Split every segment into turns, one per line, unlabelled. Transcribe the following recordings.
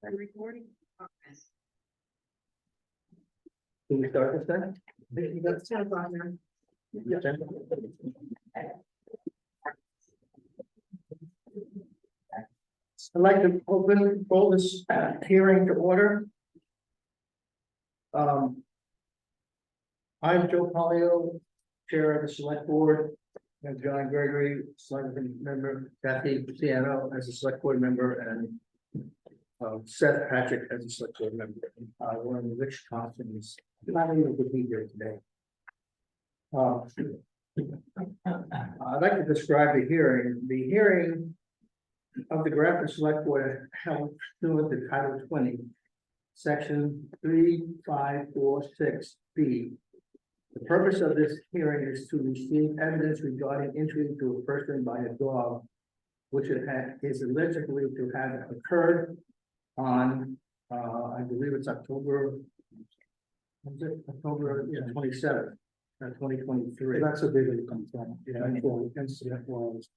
I'm recording.
Can we start this then?
That's 10 o'clock now.
I'd like to call this hearing to order. I'm Joe Polio, Chair of the Select Board, and John Gregory, Select Member, Kathy Ciano as a Select Board member, and Seth Patrick as a Select Board member. When Rich Thompson is not able to be here today. I'd like to describe the hearing. The hearing of the Grafton Select Board held pursuant to Title 20, Section 3546B. The purpose of this hearing is to receive evidence regarding injury to a person by a dog, which is allegedly to have occurred on, I believe it's October 27th, 2023.
That's a big concern.
Yeah.
Incident was.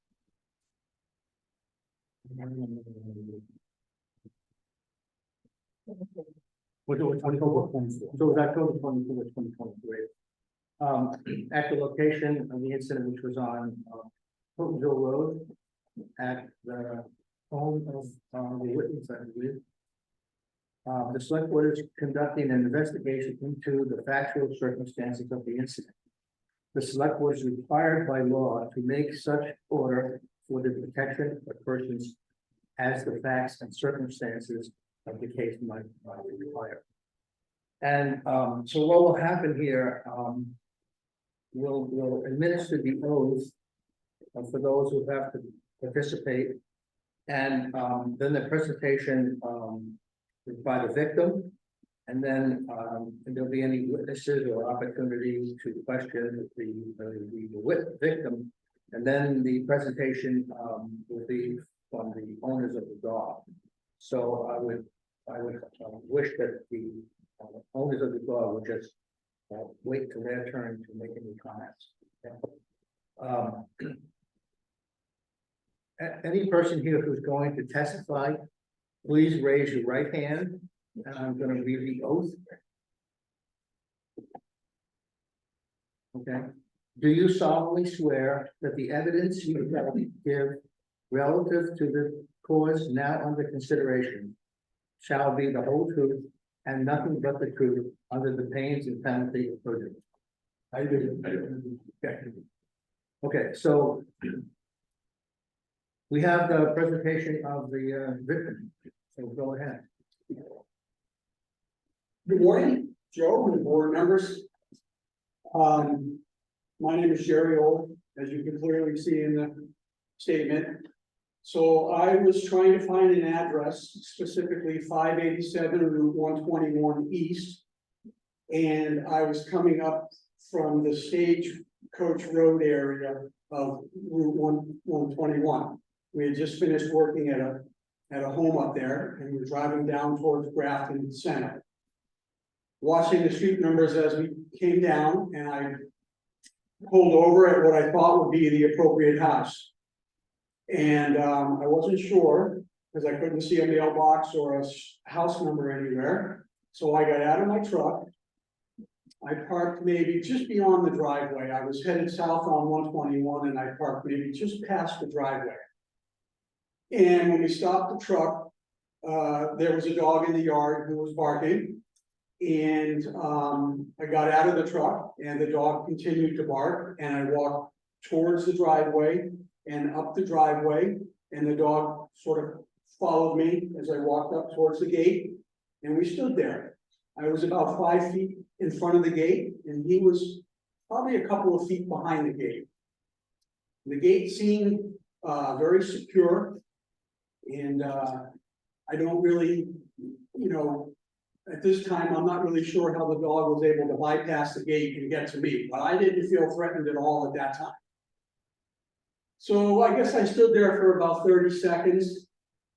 Was it 24? So it was October 24, 2023. At the location of the incident, which was on Houghtonville Road, at the home of the witness, I believe. The select board is conducting an investigation into the factual circumstances of the incident. The select board is required by law to make such order for the protection of persons as the facts and circumstances of the case might require. And so what will happen here, we'll administer the oath for those who have to participate. And then the presentation by the victim. And then there'll be any witnesses or opportunities to question the victim. And then the presentation will be from the owners of the dog. So I would wish that the owners of the dog would just wait till their turn to make any comments. Any person here who's going to testify, please raise your right hand, and I'm going to read the oath. Okay. Do you solemnly swear that the evidence you give relative to the cause now under consideration shall be the whole truth and nothing but the truth under the pains and penalty of perjury? I do. Okay, so we have the presentation of the victim, so go ahead.
Good morning, Joe and board members. My name is Jerry Old, as you can clearly see in the statement. So I was trying to find an address, specifically 587 Route 121 East. And I was coming up from the Stagecoach Road area of Route 121. We had just finished working at a home up there, and we were driving down towards Grafton Center. Watching the street numbers as we came down, and I pulled over at what I thought would be the appropriate house. And I wasn't sure because I couldn't see a mailbox or a house number anywhere. So I got out of my truck. I parked maybe just beyond the driveway. I was headed south on 121 and I parked maybe just past the driveway. And when we stopped the truck, there was a dog in the yard who was barking. And I got out of the truck and the dog continued to bark, and I walked towards the driveway and up the driveway, and the dog sort of followed me as I walked up towards the gate, and we stood there. I was about 5 feet in front of the gate, and he was probably a couple of feet behind the gate. The gate seemed very secure, and I don't really, at this time, I'm not really sure how the dog was able to bypass the gate and get to me, but I didn't feel threatened at all at that time. So I guess I stood there for about 30 seconds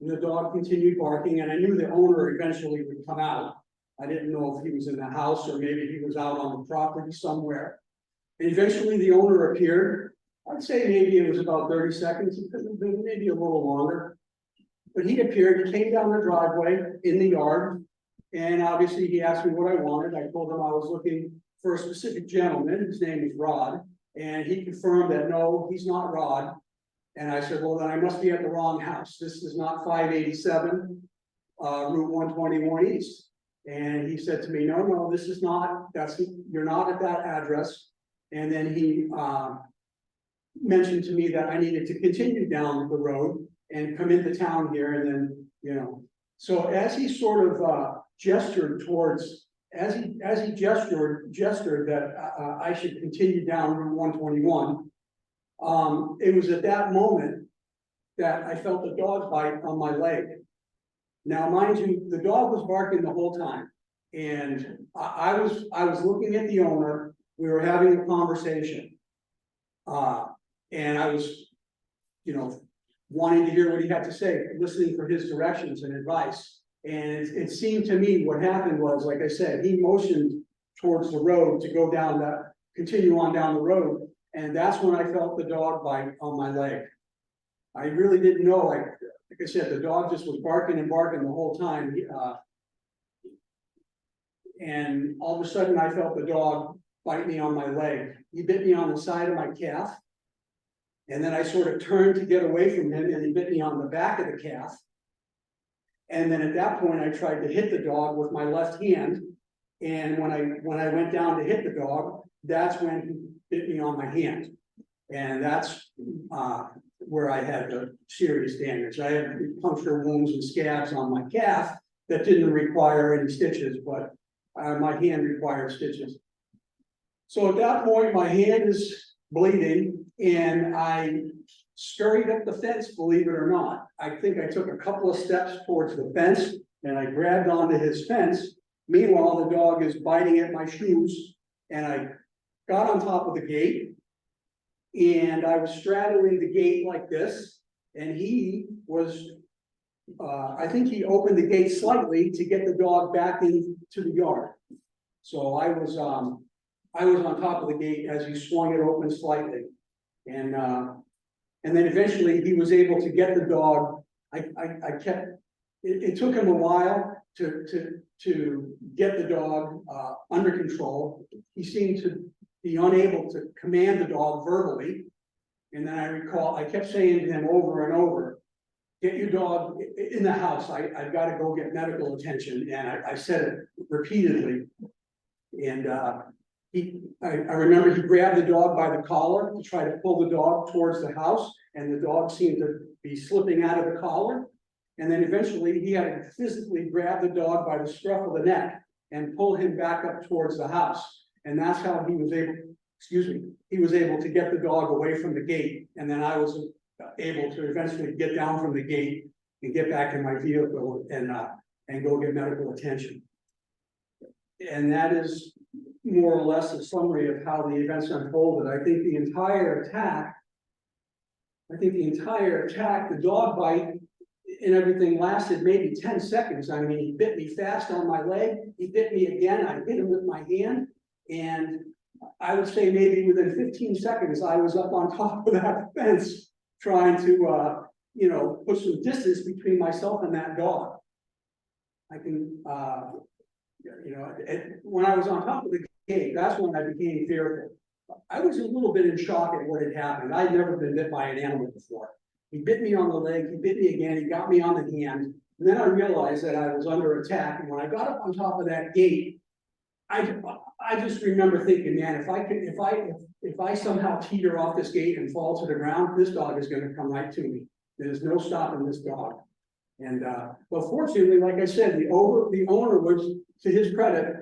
and the dog continued barking, and I knew the owner eventually would come out. I didn't know if he was in the house or maybe he was out on the property somewhere. And eventually the owner appeared. I'd say maybe it was about 30 seconds. It could have been maybe a little longer. But he appeared, he came down the driveway in the yard. And obviously he asked me what I wanted. I told him I was looking for a specific gentleman. His name is Rod. And he confirmed that, no, he's not Rod. And I said, well, then I must be at the wrong house. This is not 587 Route 121 East. And he said to me, no, this is not, you're not at that address. And then he mentioned to me that I needed to continue down the road and come into town here and then, So as he sort of gestured towards, as he gestured that I should continue down Route 121, it was at that moment that I felt the dog bite on my leg. Now, mind you, the dog was barking the whole time, and I was looking at the owner. We were having a conversation, and I was, wanting to hear what he had to say, listening for his directions and advice. And it seemed to me what happened was, like I said, he motioned towards the road to go down continue on down the road. And that's when I felt the dog bite on my leg. I really didn't know, like I said, the dog just was barking and barking the whole time. And all of a sudden I felt the dog bite me on my leg. He bit me on the side of my calf. And then I sort of turned to get away from him, and he bit me on the back of the calf. And then at that point, I tried to hit the dog with my left hand. And when I went down to hit the dog, that's when he bit me on my hand. And that's where I had the serious damage. I had puncture wounds and scabs on my calf that didn't require any stitches, but my hand required stitches. So at that point, my hand is bleeding, and I scurried up the fence, believe it or not. I think I took a couple of steps towards the fence, and I grabbed onto his fence. Meanwhile, the dog is biting at my shoes, and I got on top of the gate, and I was straddling the gate like this, and he was, I think he opened the gate slightly to get the dog back into the yard. So I was on top of the gate as he swung it open slightly. And then eventually he was able to get the dog. It took him a while to get the dog under control. He seemed to be unable to command the dog verbally. And then I recall, I kept saying to him over and over, get your dog in the house. I've got to go get medical attention. And I said it repeatedly. And I remember he grabbed the dog by the collar to try to pull the dog towards the house, and the dog seemed to be slipping out of the collar. And then eventually he had to physically grab the dog by the scruff of the neck and pull him back up towards the house. And that's how he was able to get the dog away from the gate. And then I was able to eventually get down from the gate and get back in my vehicle and go get medical attention. And that is more or less a summary of how the events unfolded. I think the entire attack, the dog bite and everything lasted maybe 10 seconds. I mean, he bit me fast on my leg. He bit me again. I hit him with my hand. And I would say maybe within 15 seconds, I was up on top of that fence trying to, put some distance between myself and that dog. I can, when I was on top of the gate, that's when I became fearful. I was a little bit in shock at what had happened. I'd never been bit by an animal before. He bit me on the leg, he bit me again, he got me on the hand. And then I realized that I was under attack. And when I got up on top of that gate, I just remember thinking, man, if I somehow teeter off this gate and fall to the ground, this dog is going to come right to me. There's no stopping this dog. And but fortunately, like I said, the owner was, to his credit,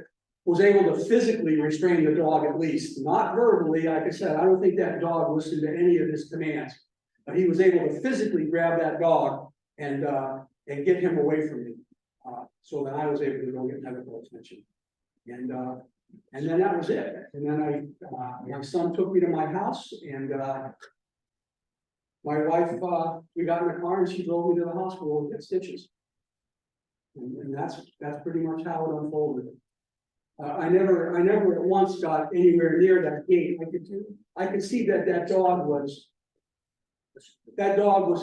was able to physically restrain the dog, at least, not verbally. Like I said, I don't think that dog listened to any of his commands, but he was able to physically grab that dog and get him away from me. So then I was able to go get medical attention. And then that was it. And then my son took me to my house, and my wife, we got in the car and she drove me to the hospital to get stitches. And that's pretty much how it unfolded. I never at once got anywhere near that gate. I could see that dog was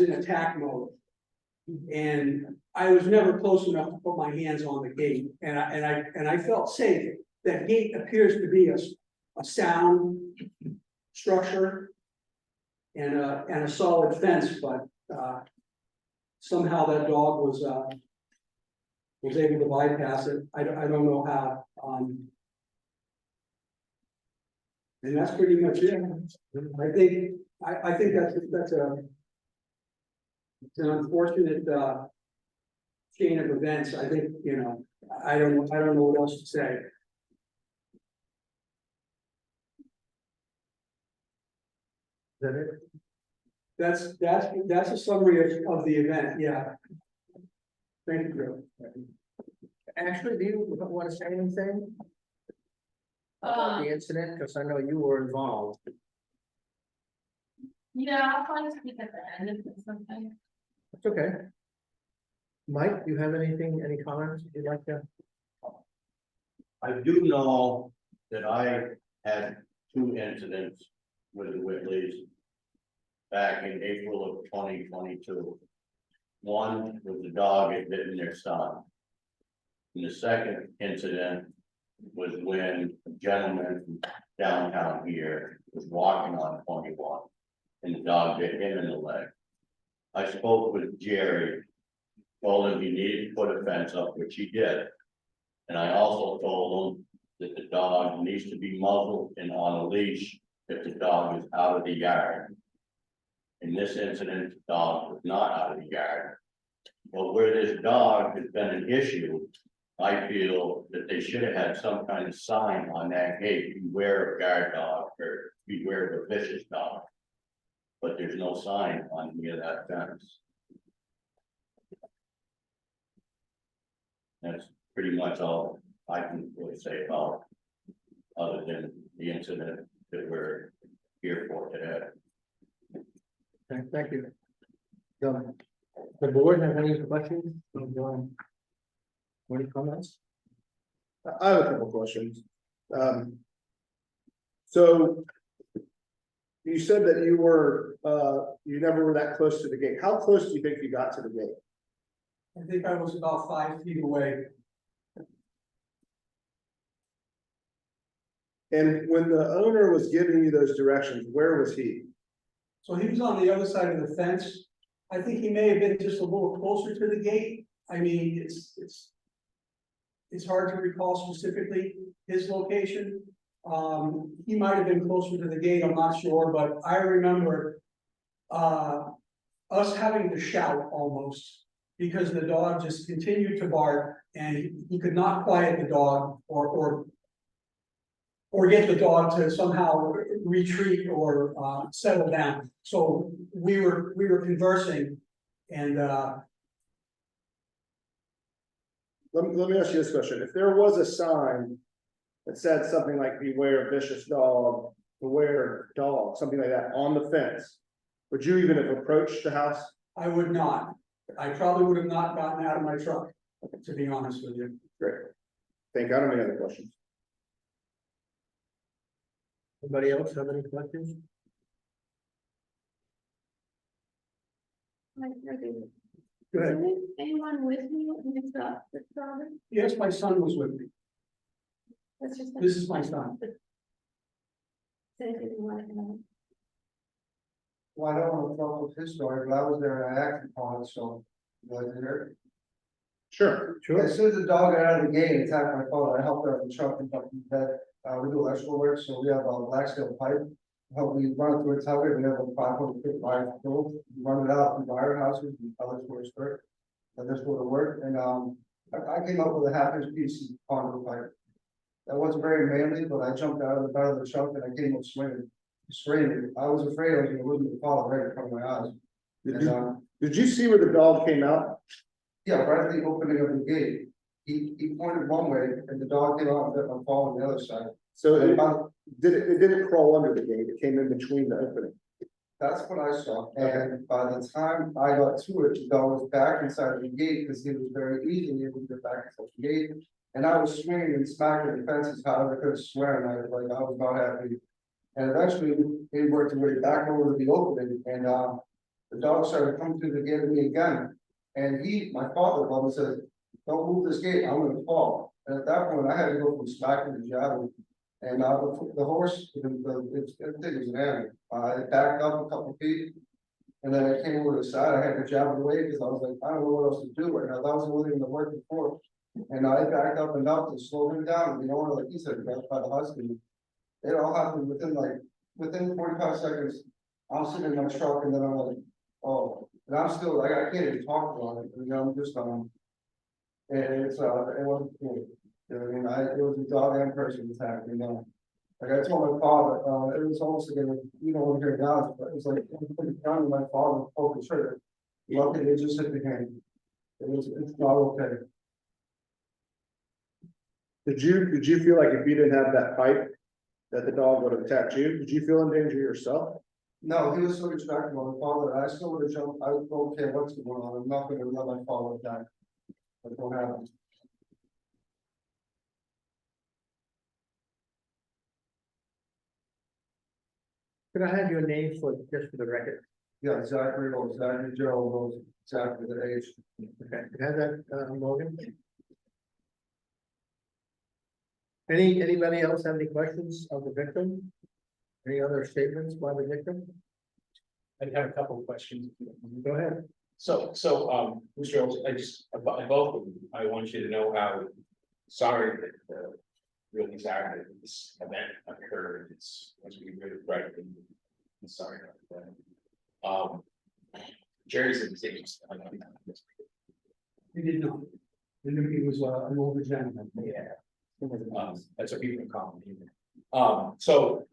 in attack mode. And I was never close enough to put my hands on the gate, and I felt safe. That gate appears to be a sound structure. And a solid fence, but, somehow that dog was able to bypass it. I don't know how, and that's pretty much it. I think that's it's an unfortunate, chain of events. I think, I don't know what else to say.
Is that it?
That's a summary of the event, yeah. Thank you, Joe.
Ashley, do you want to say anything about the incident? Because I know you were involved.
Yeah, I'll probably speak at the end if it's something.
That's okay. Mike, do you have anything, any comments you'd like to?
I do know that I had 2 incidents with the Whitleys back in April of 2022. One was the dog had bitten their son. And the second incident was when a gentleman from downtown here was walking on 21 and the dog bit him in the leg. I spoke with Jerry, told him he needed to put a fence up, which he did. And I also told him that the dog needs to be muzzled and on a leash if the dog is out of the yard. In this incident, the dog was not out of the yard. But where this dog has been an issue, I feel that they should have had some kind of sign on that gate, beware of guard dog or beware of a vicious dog. But there's no sign on any of that fence. That's pretty much all I can really say about, other than the incident that we're here for today.
Okay, thank you. The board have any questions? Any comments?
I have a couple questions. So you said that you never were that close to the gate. How close do you think you got to the gate?
I think I was about 5 feet away.
And when the owner was giving you those directions, where was he?
So he was on the other side of the fence. I think he may have been just a little closer to the gate. I mean, it's hard to recall specifically his location. He might have been closer to the gate, I'm not sure, but I remember us having to shout almost because the dog just continued to bark and he could not quiet the dog or get the dog to somehow retreat or settle down. So we were conversing and
Let me ask you this question. If there was a sign that said something like beware vicious dog, beware dog, something like that on the fence, would you even have approached the house?
I would not. I probably would have not gotten out of my truck, to be honest with you.
Great. Thank you. I don't have any other questions.
Anybody else have any questions?
Like, okay.
Go ahead.
Is anyone with me in this problem?
Yes, my son was with me.
That's just.
This is my son.
Say if you want to know.
Well, I don't want to follow up his story, but I was there and I acted upon it, so. You guys hear
Sure.
it? As soon as the dog got out of the gate and attacked my phone, I helped her out of the truck and got him to bed. We do electrical work, so we have a black steel pipe. Help me run it through a tugger, we have a 500-foot wire tool, run it out through wire houses and other sorts of work. And this would work, and I came up with a half-inch piece of conduit pipe. That wasn't very manly, but I jumped out of the bed of the truck and I came up swinging. I was afraid I was gonna lose the fall right in front of my eyes.
Did you see where the dog came out?
Yeah, right at the opening of the gate. He pointed one way and the dog came out and fall on the other side.
So
And
it
about-
didn't crawl under the gate. It came in between the opening.
That's what I saw, and by the time I got to it, the dog was back inside the gate, because he was very easily able to get back inside the gate. And I was swinging and smacking the fences, however I could swear, and I was not happy. And eventually, he worked his way back over to the opening, and the dog started coming through the gate at me again. And my father called and said, don't move this gate, I'm gonna fall. And at that point, I had to go from smacking to jabbing. And the horse, it was an animal, it backed up a couple feet. And then I came over to the side, I had to jab it away because I was like, I don't know what else to do right now, that was the only thing that worked before. And I backed up enough to slow him down, like you said, that's by the husband. It all happened within 45 seconds. I'm sitting in my truck and then I'm like, oh, and I'm still, I can't even talk about it, I'm just, and it wasn't cool. You know what I mean, it was a dog and person attack, Like I told my father, it was almost like, when you're down, but it was like, down to my father, pulled the trigger. Luckily, it just hit the hand. It's not okay.
Did you feel like if you didn't have that pipe, that the dog would have attacked you? Did you feel in danger yourself?
No, he was so distracted by my father, I still would have jumped, I don't care what's going on, I'm not gonna let my father die. That don't happen.
Could I have your name just for the record?
Yeah, Zachary Joe, those exactly the age.
Okay, could I have that, Morgan? Anybody else have any questions of the victim? Any other statements by the victim?
I have a couple of questions.
Go ahead.
So, Mr. Jones, both of you, I want you to know how sorry that, really sorry that this event occurred. It's we really frightening. I'm sorry about that. Jerry's in the same.
He did not. He knew he was an older gentleman.
Yeah. That's what people call him. So.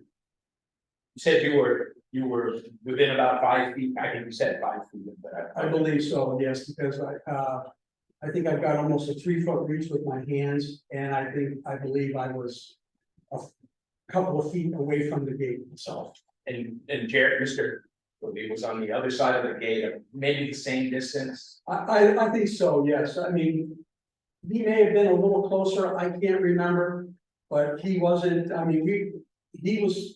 You said you were within about 5 feet, I think you said 5 feet, but
I believe so, yes, because I think I've got almost a 3-foot reach with my hands, and I believe I was a couple of feet away from the gate itself.
And Jared, Mr. Lee was on the other side of the gate, maybe the same distance.
I think so, yes, I mean, he may have been a little closer, I can't remember, but he wasn't, he was.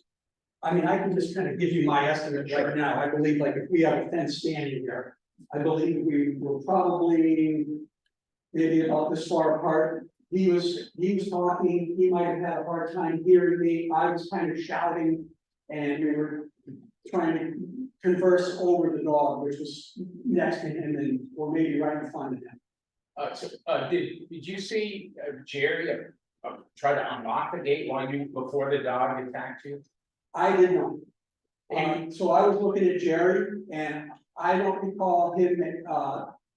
I can just kind of give you my estimate right now. I believe like if we have a fence standing here, I believe we were probably maybe about this far apart. He was talking, he might have had a hard time hearing me. I was kind of shouting and we were trying to converse over the dog, which was next to him and or maybe right in front of him.
Did you see Jerry try to unlock the gate before the dog attacked you?
I did not. And so I was looking at Jerry and I don't recall him,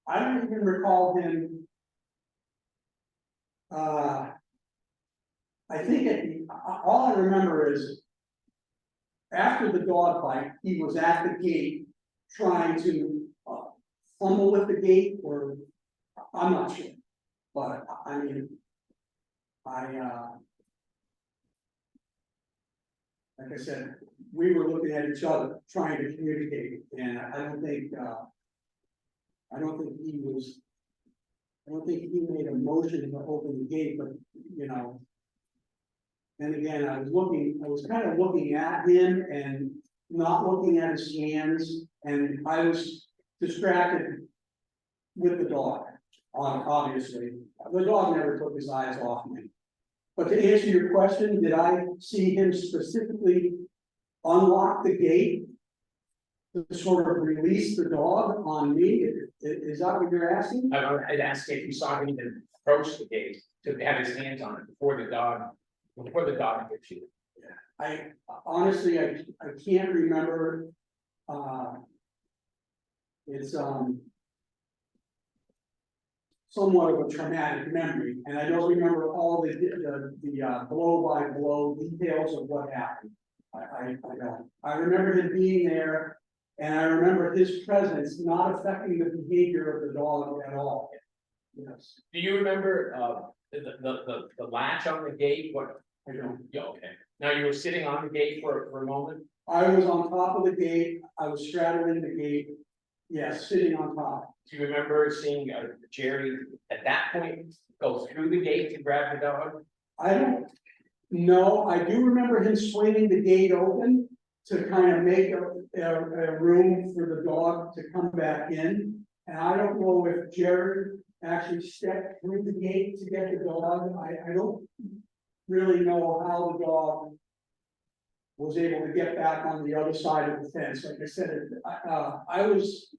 I don't even recall him. I think all I remember is after the dog bite, he was at the gate trying to fumble with the gate or I'm not sure. But like I said, we were looking at each other, trying to communicate, and I don't think he made a motion to open the gate, but, and again, I was kind of looking at him and not looking at his hands, and I was distracted with the dog, obviously. The dog never took his eyes off me. But to answer your question, did I see him specifically unlock the gate to sort of release the dog on me? Is that what you're asking?
I'd ask if you saw him even approach the gate to have his hands on it before the dog hit you.
I honestly, I can't remember. It's somewhat of a traumatic memory, and I don't remember all the blow by blow details of what happened. I don't. I remember him being there, and I remember his presence not affecting the behavior of the dog at all. Yes.
Do you remember the latch on the gate? What?
I don't.
Yeah, okay. Now you were sitting on the gate for a moment.
I was on top of the gate. I was straddling the gate. Yes, sitting on top.
Do you remember seeing Jerry at that point go through the gate to grab the dog?
I don't know. I do remember him swinging the gate open to kind of make a room for the dog to come back in. And I don't know if Jared actually stepped through the gate to get the dog. I don't really know how the dog was able to get back on the other side of the fence. Like I said, I was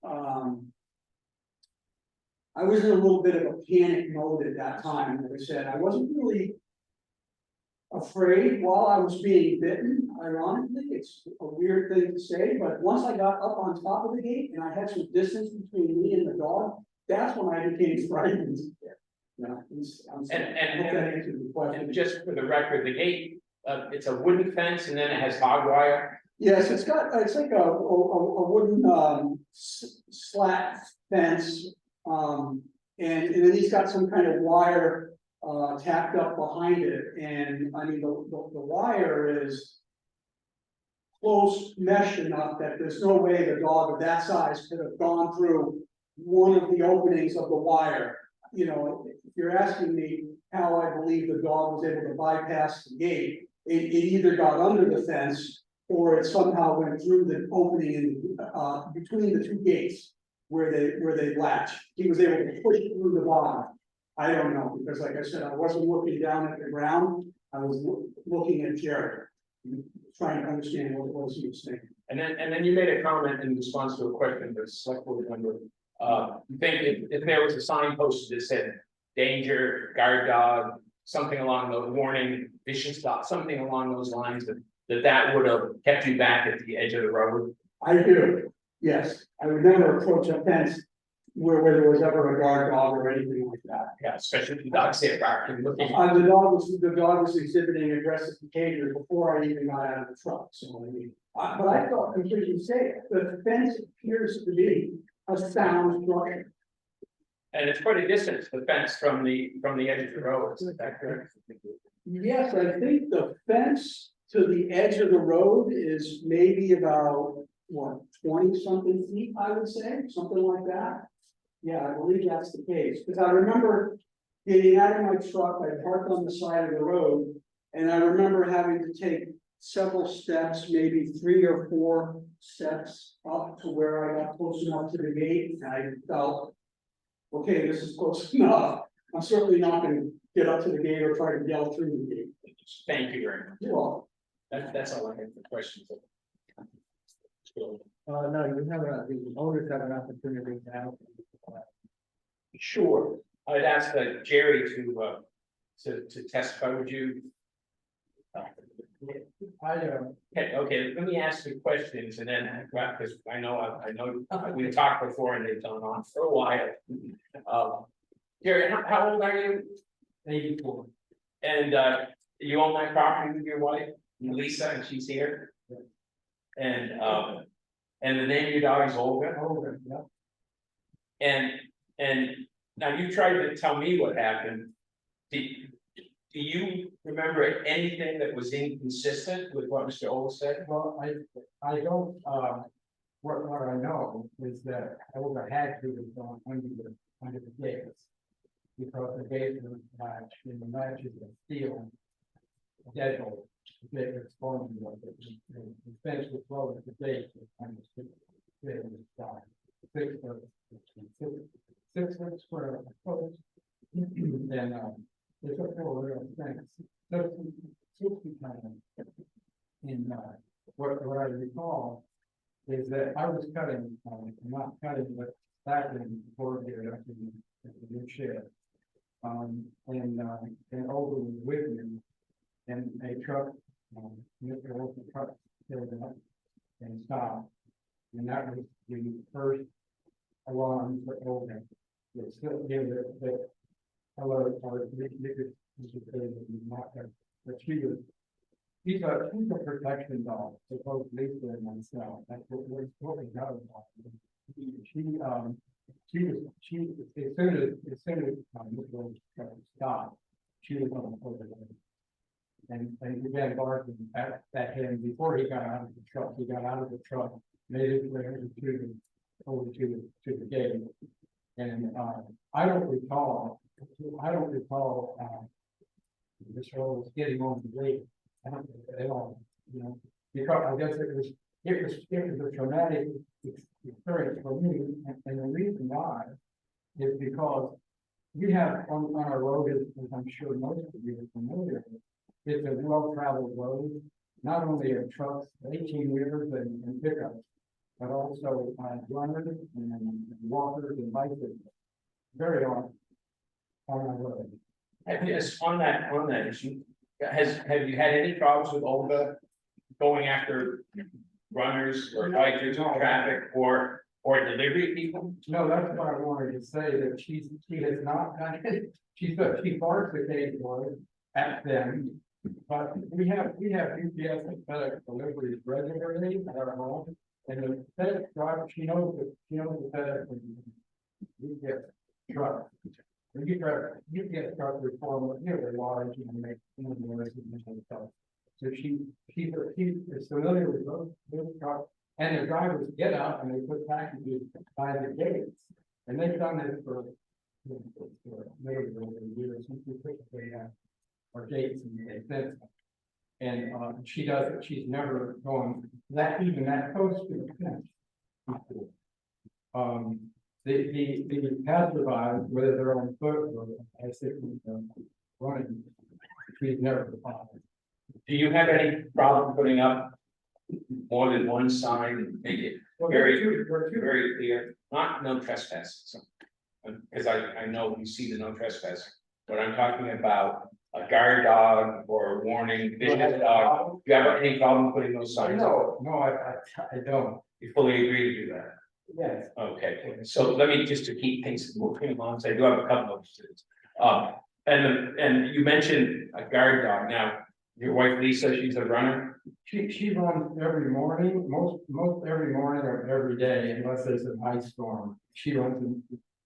in a little bit of a panic mode at that time. Like I said, I wasn't really afraid while I was being bitten. Ironically, it's a weird thing to say, but once I got up on top of the gate and I had some distance between me and the dog, that's when I became frightened. Yeah, I'm sorry. I hope that answered the question.
And just for the record, the gate, it's a wooden fence and then it has barbed wire.
Yes, it's like a wooden slat fence, and then he's got some kind of wire tacked up behind it, and I mean, the wire is close meshed enough that there's no way the dog of that size could have gone through one of the openings of the wire. You know, if you're asking me how I believe the dog was able to bypass the gate, it either got under the fence or it somehow went through the opening in, between the two gates where they latch. He was able to push through the bottom. I don't know, because like I said, I wasn't looking down at the ground, I was looking at Jared, trying to understand what it was he was saying.
And then you made a comment in response to a question that was select board member. You think if there was a sign posted that said danger, guard dog, something along the warning, vicious dog, something along those lines, that would have kept you back at the edge of the road?
I do, yes, I would never approach a fence where there was ever a guard dog or anything like that.
Yeah, especially if the dog's there barking, looking.
The dog was exhibiting aggressive behavior before I even got out of the truck, so I mean, but I thought completely safe. The fence appears to be a sound structure.
And it's quite a distance, the fence from the edge of the road, is that correct?
Yes, I think the fence to the edge of the road is maybe about, what, 20-something feet, I would say, something like that. Yeah, I believe that's the case, because I remember getting out of my truck, I parked on the side of the road, and I remember having to take several steps, maybe 3 or 4 steps up to where I got close enough to the gate, and I felt, okay, this is close enough. I'm certainly not going to get up to the gate or try to yell through the gate.
Thank you very much.
Well,
That's all I have for questions.
No, you have the owners have an opportunity now.
Sure, I'd ask Jerry to testify, would you? Okay, let me ask the questions and then, because I know we talked before and they've gone on for a while. Jerry, how old are you? 84. And you own that property with your wife, Lisa, and she's here? And the name of your dog is Olga?
Olga, yeah.
And now you tried to tell me what happened. Do you remember anything that was inconsistent with what Mr. Olga said?
Well, I don't, what I know is that Olga had to have gone under the gates. Because the gates were latched and the latches of steel. Dead old, the gate was falling, the fence was low at the gate. And it was 6 foot square foot. And they took over the fence. 60 kind. And what I recall is that I was cutting, not cutting, but stacking before here after the new shed. And Olga was with me, and a truck, Mr. Olga's truck filled up and stopped. And that was the first alarm for Olga. It still gave it the alert, or you could say that you not have, but she's a protection dog, so both Lisa and myself, that's what we got about. She as soon as Mr. Olga's truck stopped, she was on the floor. And began barking at him before he got out of the truck. He got out of the truck, made his way over to the gate. And I don't recall Mr. Olds getting on the gate at all, you know, because I guess it was
it was a traumatic experience for me, and the reason why is because we have on our road, as I'm sure most of you are familiar with, it's a well-traveled road, not only of trucks, 18-wheelers and pickups, but also runners and walkers and bicycles, very often on our road.
Yes, on that issue, have you had any problems with Olga going after runners or bikers or traffic or delivery people?
No, that's what I wanted to say, that she has not done it, she barks occasionally at them. But we have UPS and FedEx deliveries regularly at our home, and the FedEx driver, she knows the FedEx and UPS truck. The UPS truck is really large and make noise and stuff. So she's familiar with those trucks, and the drivers get out and they put packages by the gates, and they've done this for maybe over a year since we put our gates and fence. And she does it. She's never gone even that close to the fence before. The passersby, whether they're on foot or running, she's never bothered.
Do you have any problem putting up more than one sign and make it very clear, not no trespassing? Because I know you see the no trespassing, but I'm talking about a guard dog or a warning vicious dog. Do you have any problem putting those signs up?
No, I don't.
You fully agree to do that?
Yes.
Okay, so let me just to keep things moving along, so I do have a couple of students. And you mentioned a guard dog. Now, your wife Lisa, she's a runner.
She runs every morning, most every morning or every day, unless there's an ice storm. She runs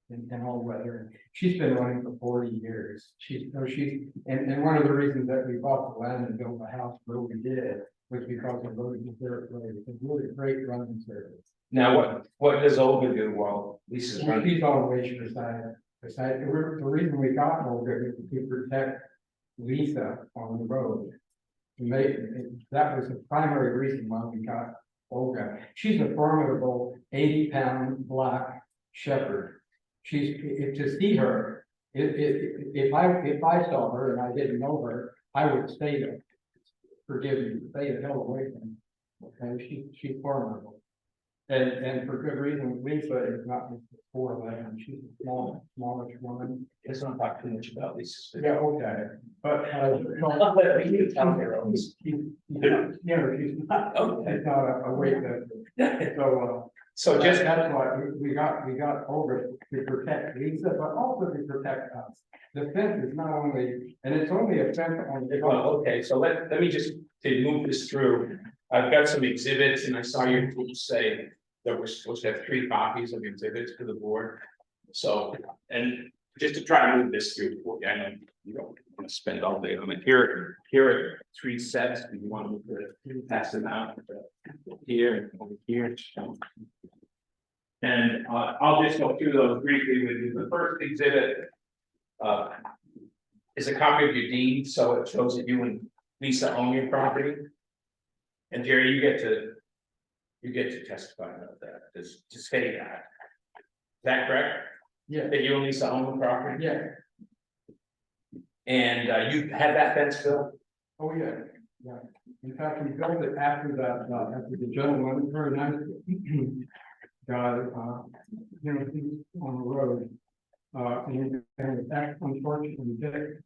in all weather. She's been running for 40 years. And one of the reasons that we bought the land and built the house where we did was because of road conservatory. It's a really great running service.
Now, what does Olga do while Lisa's running?
She's always beside. The reason we got Olga is to protect Lisa on the road. That was the primary reason why we got Olga. She's a formidable 80-pound black shepherd. To see her, if I saw her and I didn't know her, I would stay the hell away from her. Okay, she's formidable. And for good reason. Lisa is not 4'11". She's a smallish woman.
Let's not talk too much about Lisa's.
Yeah, okay, but
You tell her.
she's not a weightlifter. So
just
that's why we got over to protect Lisa, but also to protect us. The fence is not only, and it's only a fence on the.
well, okay, so let me just to move this through. I've got some exhibits and I saw your rules say that we're supposed to have 3 copies of exhibits for the board. So, and just to try to move this through, I know you don't want to spend all day on it. Here are 3 sets. If you want to pass them out here and over here. And I'll just go through those briefly with you. The first exhibit is a copy of your deed, so it shows that you and Lisa own your property. And Jerry, you get to testify about that, just to say that. Is that correct?
Yeah.
That you and Lisa own the property?
Yeah.
And you had that fence built?
Oh, yeah, yeah. In fact, we built it after that, after the gentleman, very nice guy, he's on the road. And that unfortunately did,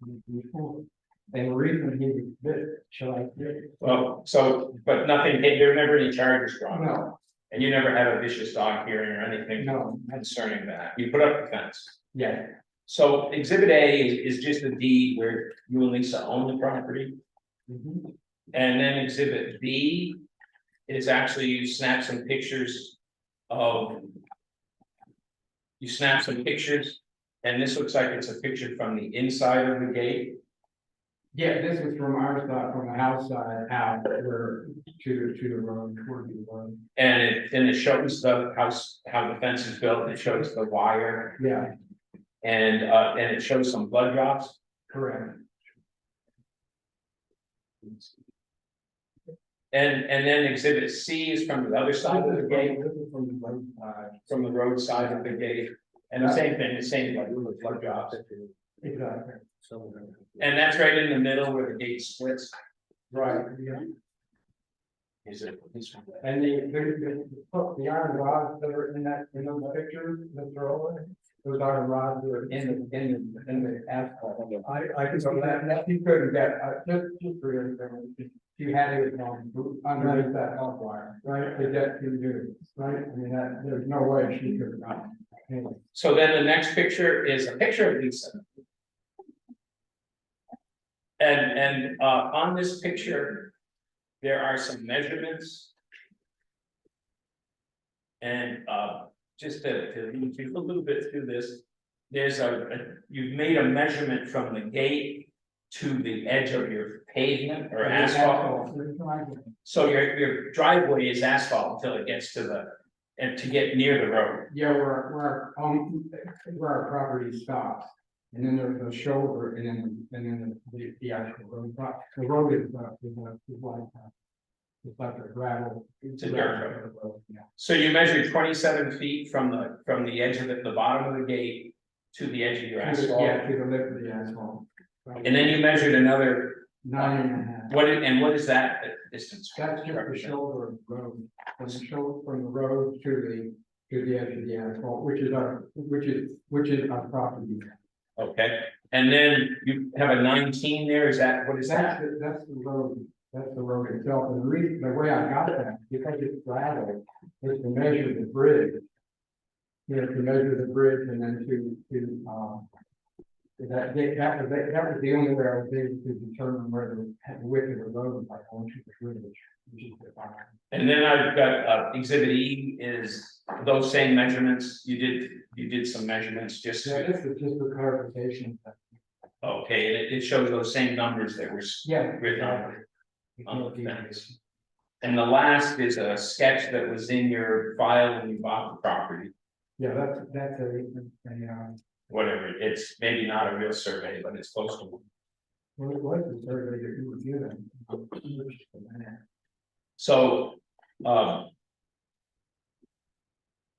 and the reason he was bit, shall I say?
Well, so, but nothing, there were never any charges drawn?
No,
And you never had a vicious dog hearing or anything
no,
concerning that? You put up the fence?
yeah,
So exhibit A is just a deed where you and Lisa own the property.
mhm,
And then exhibit B is actually you snap some pictures of. You snap some pictures, and this looks like it's a picture from the inside of the gate.
yeah, this is from our side, from the house side out, where, to the road, toward the road.
And it shows the house, how the fence is built, and it shows the wire,
Yeah,
and it shows some blood drops.
correct.
And then exhibit C is from the other side of the gate,
This is from the road side.
from the road side of the gate. And the same thing, the same like flood drops.
Exactly.
And that's right in the middle where the gate splits.
Right, yeah.
Is it?
And the iron rods that are in those pictures, Mr. Owen, those iron rods that are in the asphalt.
I can
So
see that.
that you couldn't get, just for your information, you had it underneath that hot wire, right, to get to you, right? I mean, there's no way she could have done it.
So then the next picture is a picture of Lisa. And on this picture, there are some measurements. And just to lead you a little bit through this, there's you've made a measurement from the gate to the edge of your pavement or asphalt. So your driveway is asphalt until it gets to the, and to get near the road.
Yeah, where our property stops, and then there's a shoulder, and then the actual road. The road is it's like a gravel.
It's a dirt
road. Yeah.
So you measured 27 feet from the edge of the bottom of the gate to the edge of your asphalt.
Yeah, to the lip of the asphalt.
And then you measured another,
9.5.
what is that distance?
That's just the shoulder of the road, from the shoulder, from the road to the edge of the asphalt, which is our property.
Okay, and then you have a 19 there, is that, what is that?
That's the road itself, and the way I got that, because it's gravel, is to measure the bridge. You know, to measure the bridge and then that was the only way I was able to determine where the width of the road by going to the bridge. Which is the
And then I've got exhibit E is those same measurements, you did some measurements just.
Yeah, this is just for clarification.
Okay, and it shows those same numbers that were
Yeah.
written on the fence. And the last is a sketch that was in your file when you bought the property.
Yeah, that's
Whatever, it's maybe not a real survey, but it's close to one.
well, it was the survey that you were given.
So,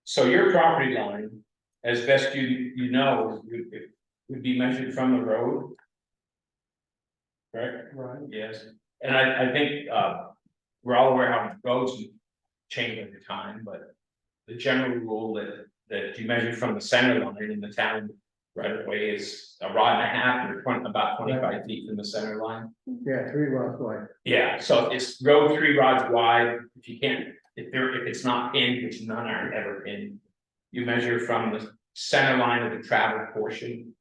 so your property line, as best you know, would be measured from the road. Correct?
Right.
Yes, and I think, we're all aware how roads change over time, but the general rule that you measure from the center line in the town right of way is a rod and a half, or about 25 feet from the center line.
Yeah, 3 rods wide.
Yeah, so it's road 3 rods wide, if you can't, if it's not pinned, which none are ever pinned. You measure from the center line of the travel portion.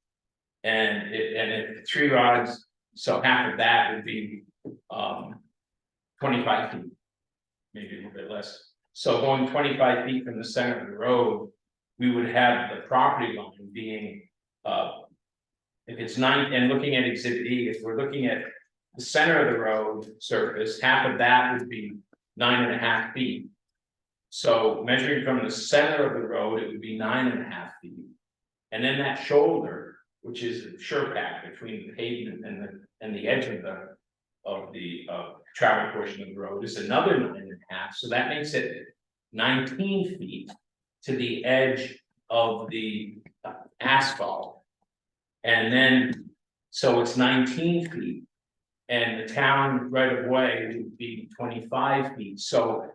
And if 3 rods, so half of that would be 25 feet. Maybe a little bit less. So going 25 feet from the center of the road, we would have the property line being if it's 9, and looking at exhibit E, if we're looking at the center of the road surface, half of that would be 9.5 feet. So measuring from the center of the road, it would be 9.5 feet. And then that shoulder, which is a surepack between the pavement and the edge of the travel portion of the road, is another 9.5. So that makes it 19 feet to the edge of the asphalt. And then, so it's 19 feet. And the town right of way would be 25 feet, so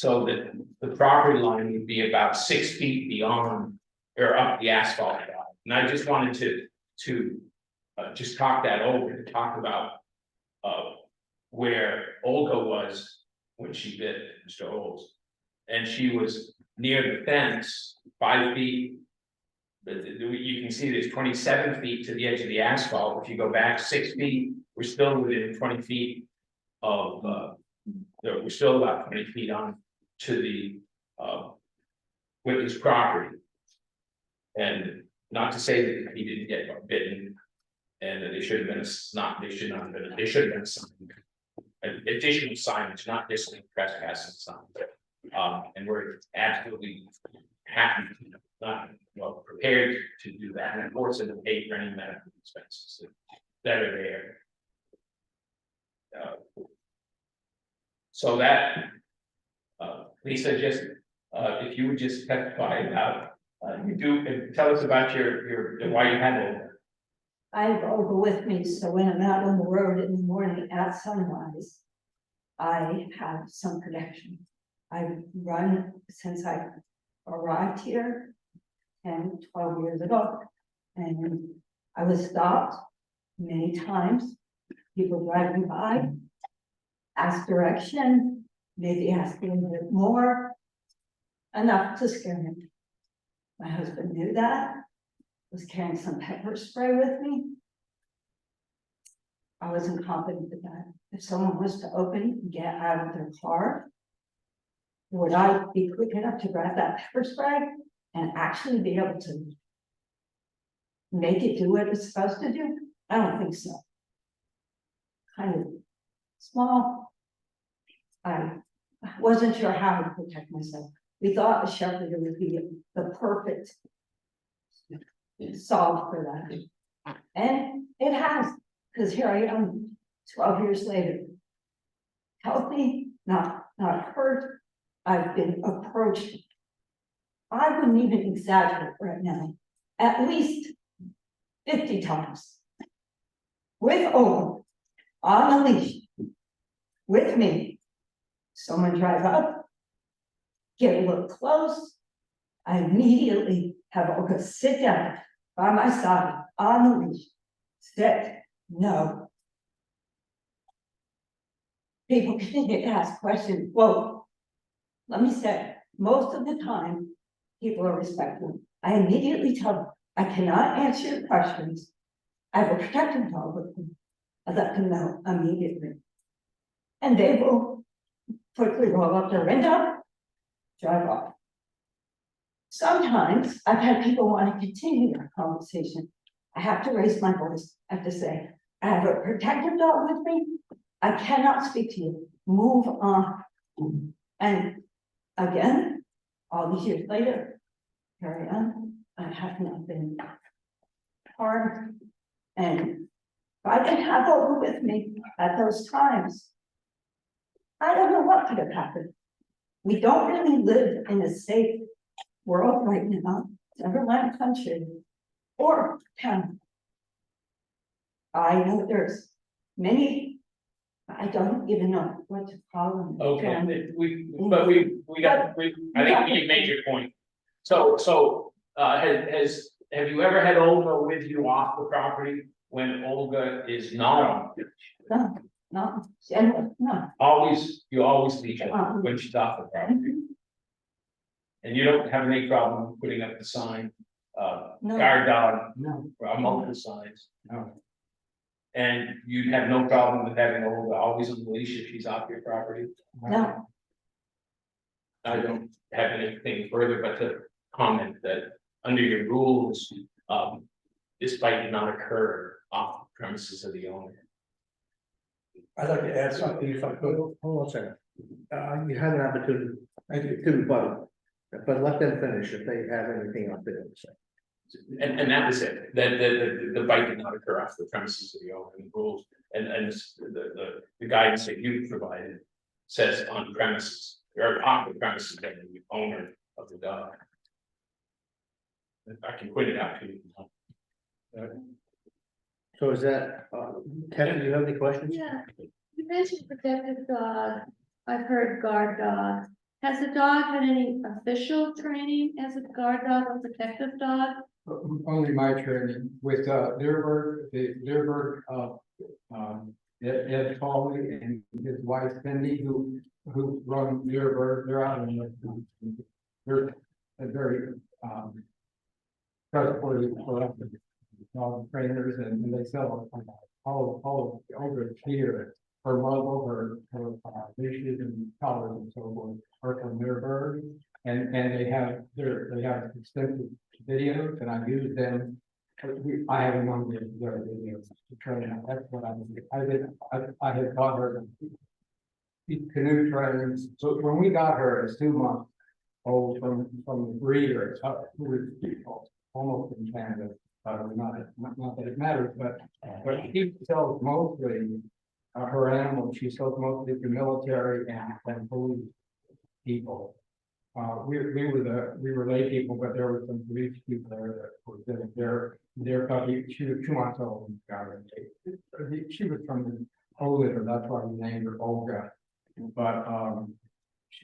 that the property line would be about 6 feet beyond or up the asphalt line. And I just wanted to just talk that over, to talk about where Olga was when she bit Mr. Olds. And she was near the fence, 5 feet. You can see there's 27 feet to the edge of the asphalt. If you go back 6 feet, we're still within 20 feet of, we're still about 20 feet on to the Whitley's property. And not to say that he didn't get bitten, and that they should have been they should have been a sign, an additional signage, not just a trespassing sign. And we're absolutely happy, prepared to do that, and of course, to pay for any medical expenses that are there. So that, Lisa, just, if you would just testify about, you do, and tell us about your, why you had it.
I have Olga with me, so when I'm out on the road in the morning at sunrise, I have some protection. I've run since I arrived here 10, 12 years ago. And I was stopped many times, people driving by, asked direction, maybe asked a little bit more, enough to scare me. My husband knew that, was carrying some pepper spray with me. I wasn't confident with that. If someone was to open and get out of their car, would I be quick enough to grab that pepper spray and actually be able to make it do what it's supposed to do? I don't think so. Kind of small. I wasn't sure how to protect myself. We thought a shelter would be the perfect solve for that. And it has, because here I am 12 years later. Healthy, not hurt. I've been approached. I wouldn't even exaggerate right now. At least 50 times. With Owen, on the leash, with me. Someone drive up, get a little close. I immediately have Olga sit down by my side on the leash. Sit, no. People continue to ask questions. Well, let me say, most of the time, people are respectful. I immediately tell them, I cannot answer your questions. I have a protective dog with me. I let them know immediately. And they will quickly roll up their window, drive off. Sometimes I've had people want to continue their conversation. I have to raise my voice. I have to say, I have a protective dog with me. I cannot speak to you. Move on. And again, all these years later, carry on. I have not been harmed. And if I didn't have Olga with me at those times, I don't know what could have happened. We don't really live in a safe world right now, Neverland country or town. I know there's many, I don't even know what to call them.
Okay, I think we made your point. So, have you ever had Olga with you off the property when Olga is not on?
No,
You always leave her when she's off the property. And you don't have any problem putting up the sign,
no,
guard dog,
No,
multiple signs.
no.
And you'd have no problem with having Olga always on the leash if she's off your property?
no.
I don't have anything further but to comment that under your rules, this fight did not occur off the premises of the owner.
I'd like to add something if I could.
Hold on a second. You have an opportunity to rebuttal, but let them finish if they have anything else to say.
And that was it, that the bite did not occur off the premises of the owner, and the rules, and the guidance that you provided says on premises, or off the premises of the owner of the dog. I can point it out to you.
So is that, Kevin, do you have any questions?
Yeah, you mentioned protective dog. I've heard guard dog. Has the dog had any official training as a guard dog or protective dog?
Only my training with Dearborn, Ed Foley and his wife Cindy, who run Dearborn. They're out in they're a very trustworthy dog trainers, and they sell all over here. Her muzzle, her leashes and collars and so forth are from Dearborn, and they have extensive videos, and I use them. I have a number of their videos to train out. That's what I had taught her canoe trainers. So when we got her as 2 months old from the breeder, who was almost in Canada, not that it matters, but he sells mostly her animal, she sold mostly to military and police people. We were lay people, but there were some police people there that were getting their puppy. She was 2 months old and got her. She was from the litter, that's why we named her Olga. But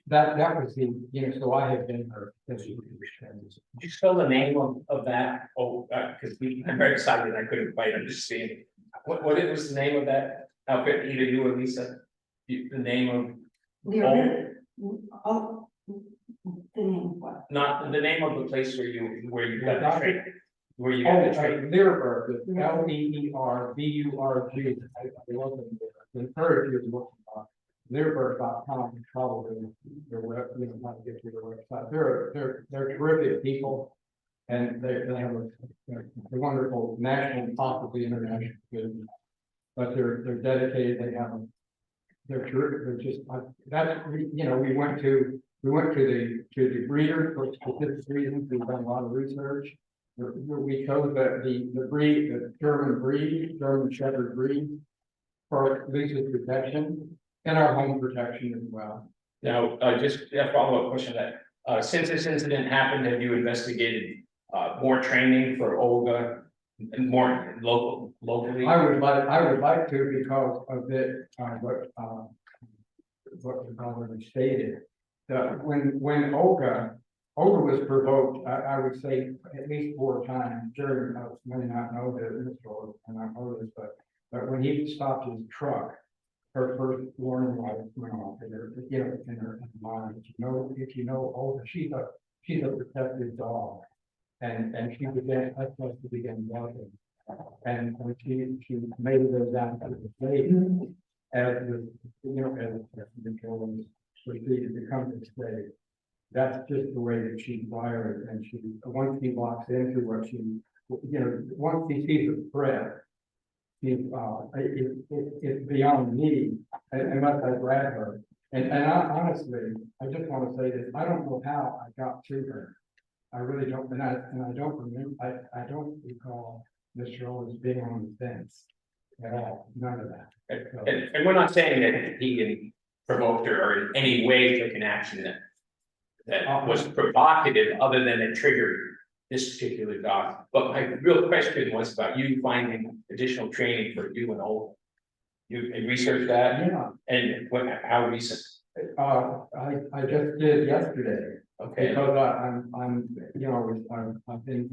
that was the, so I had been her.
Could you spell the name of that? Oh, because I'm very excited, I couldn't quite understand. What was the name of that outfit, either you or Lisa? The name of,
The name what?
not the name of the place where you got the training. Where you got the training.
Learburg, Leerburg. I wasn't there. Encourage you to look at Leerburg.com, probably their web, how to get to their website. They're terrific people. And they have a wonderful national, possibly international business. But they're dedicated, they're terrific, they're just, we went to the breeder for specific reasons, we've done a lot of research. We chose the breed, the German Shepherd breed, for Lisa's protection and our home protection as well.
Now, just a follow-up question to that. Since this incident happened, have you investigated more training for Olga and more locally?
I would like to, because of it, what the governor stated. That when Olga was provoked, I would say at least 4 times. Jerry may not know this, and I know this, but when he stopped his truck, her first warning light went off in her, in her mind. If you know Olga, she's a protective dog, and she began to begin barking, and when she made it down to the stage, as the killings proceeded to come to the stage. That's just the way that she's wired, and once he walks into what once he sees a threat, it's beyond me, unless I grab her. And honestly, I just want to say this, I don't know how I got to her. I really don't, and I don't remember, I don't recall Mr. Owens being on the fence at all, none of that. So,
and we're not saying that he provoked her or in any way took an action that was provocative, other than it triggered this particular dog. But my real question was about you finding additional training for you and Olga. You researched that?
yeah,
And how recent?
I just did yesterday.
Okay.
Because I've been,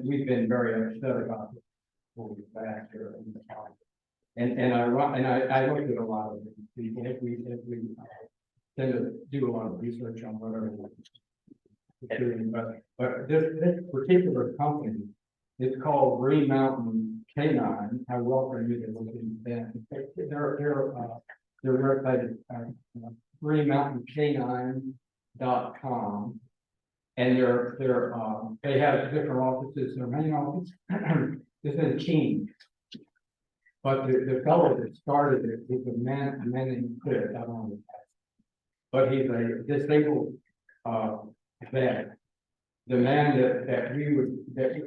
we've been very upset about it. Moving back here and I looked at a lot of people. If we tend to do a lot of research on whatever we're doing, but this particular company is called Green Mountain Canine. I welcome you to look into that. Their website is greenmountaincanine.com, and they have different offices. Their main office is in Keene, but the fellow that started it is a man named Chris. I don't know, but he's a disabled vet. The man that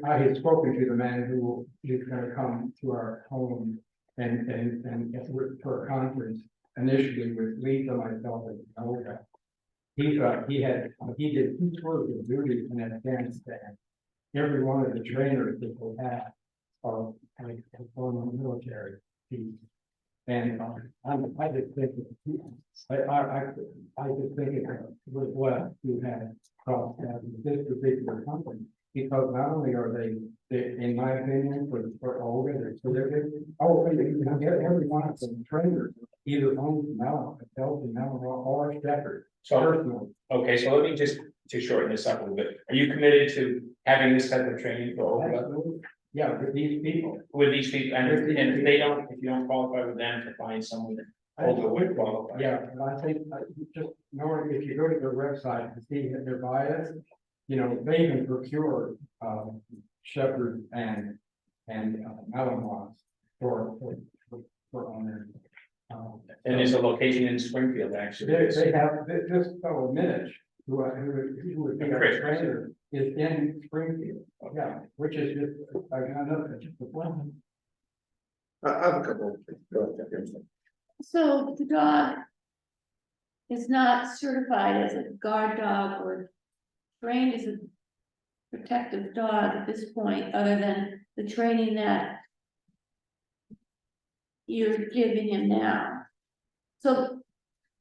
I had spoken to, the man who is going to come to our home and for a conference initially with Lisa, myself, and Olga. He did 2 tours of duty in Afghanistan. Every one of the trainers that they have are former military people. And I just think I just think it was blessed to have crossed paths with this particular company, because not only are they in my opinion, for Olga, they're terrific. Oh, every one of them trainers, either owns Malinois or Shepherd.
So, okay, so let me just to shorten this up a little bit. Are you committed to having this type of training for Olga?
Yeah, with these people.
With these people, and if you don't qualify with them, to find someone that Olga would qualify.
Yeah, and I think just knowing, if you go to their website to see if they're biased, they can procure Shepherd and Malinois for owners.
And there's a location in Springfield, actually.
They have this fellow Mitch, who would be our trainer. is in Springfield, yeah, which is just, another, just a one.
I have a couple. Go ahead, Jackie.
So the dog is not certified as a guard dog or trained as a protective dog at this point, other than the training that you're giving him now. So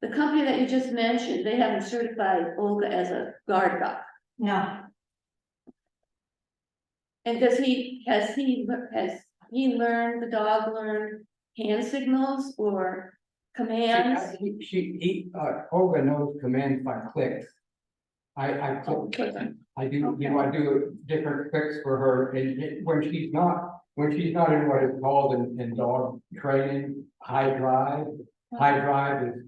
the company that you just mentioned, they haven't certified Olga as a guard dog.
No,
And has he learned, the dog learned hand signals or commands?
Olga knows commands by clicks. I click, I do, I do different clicks for her, and when she's not in what is called in dog training, high drive. High drive is,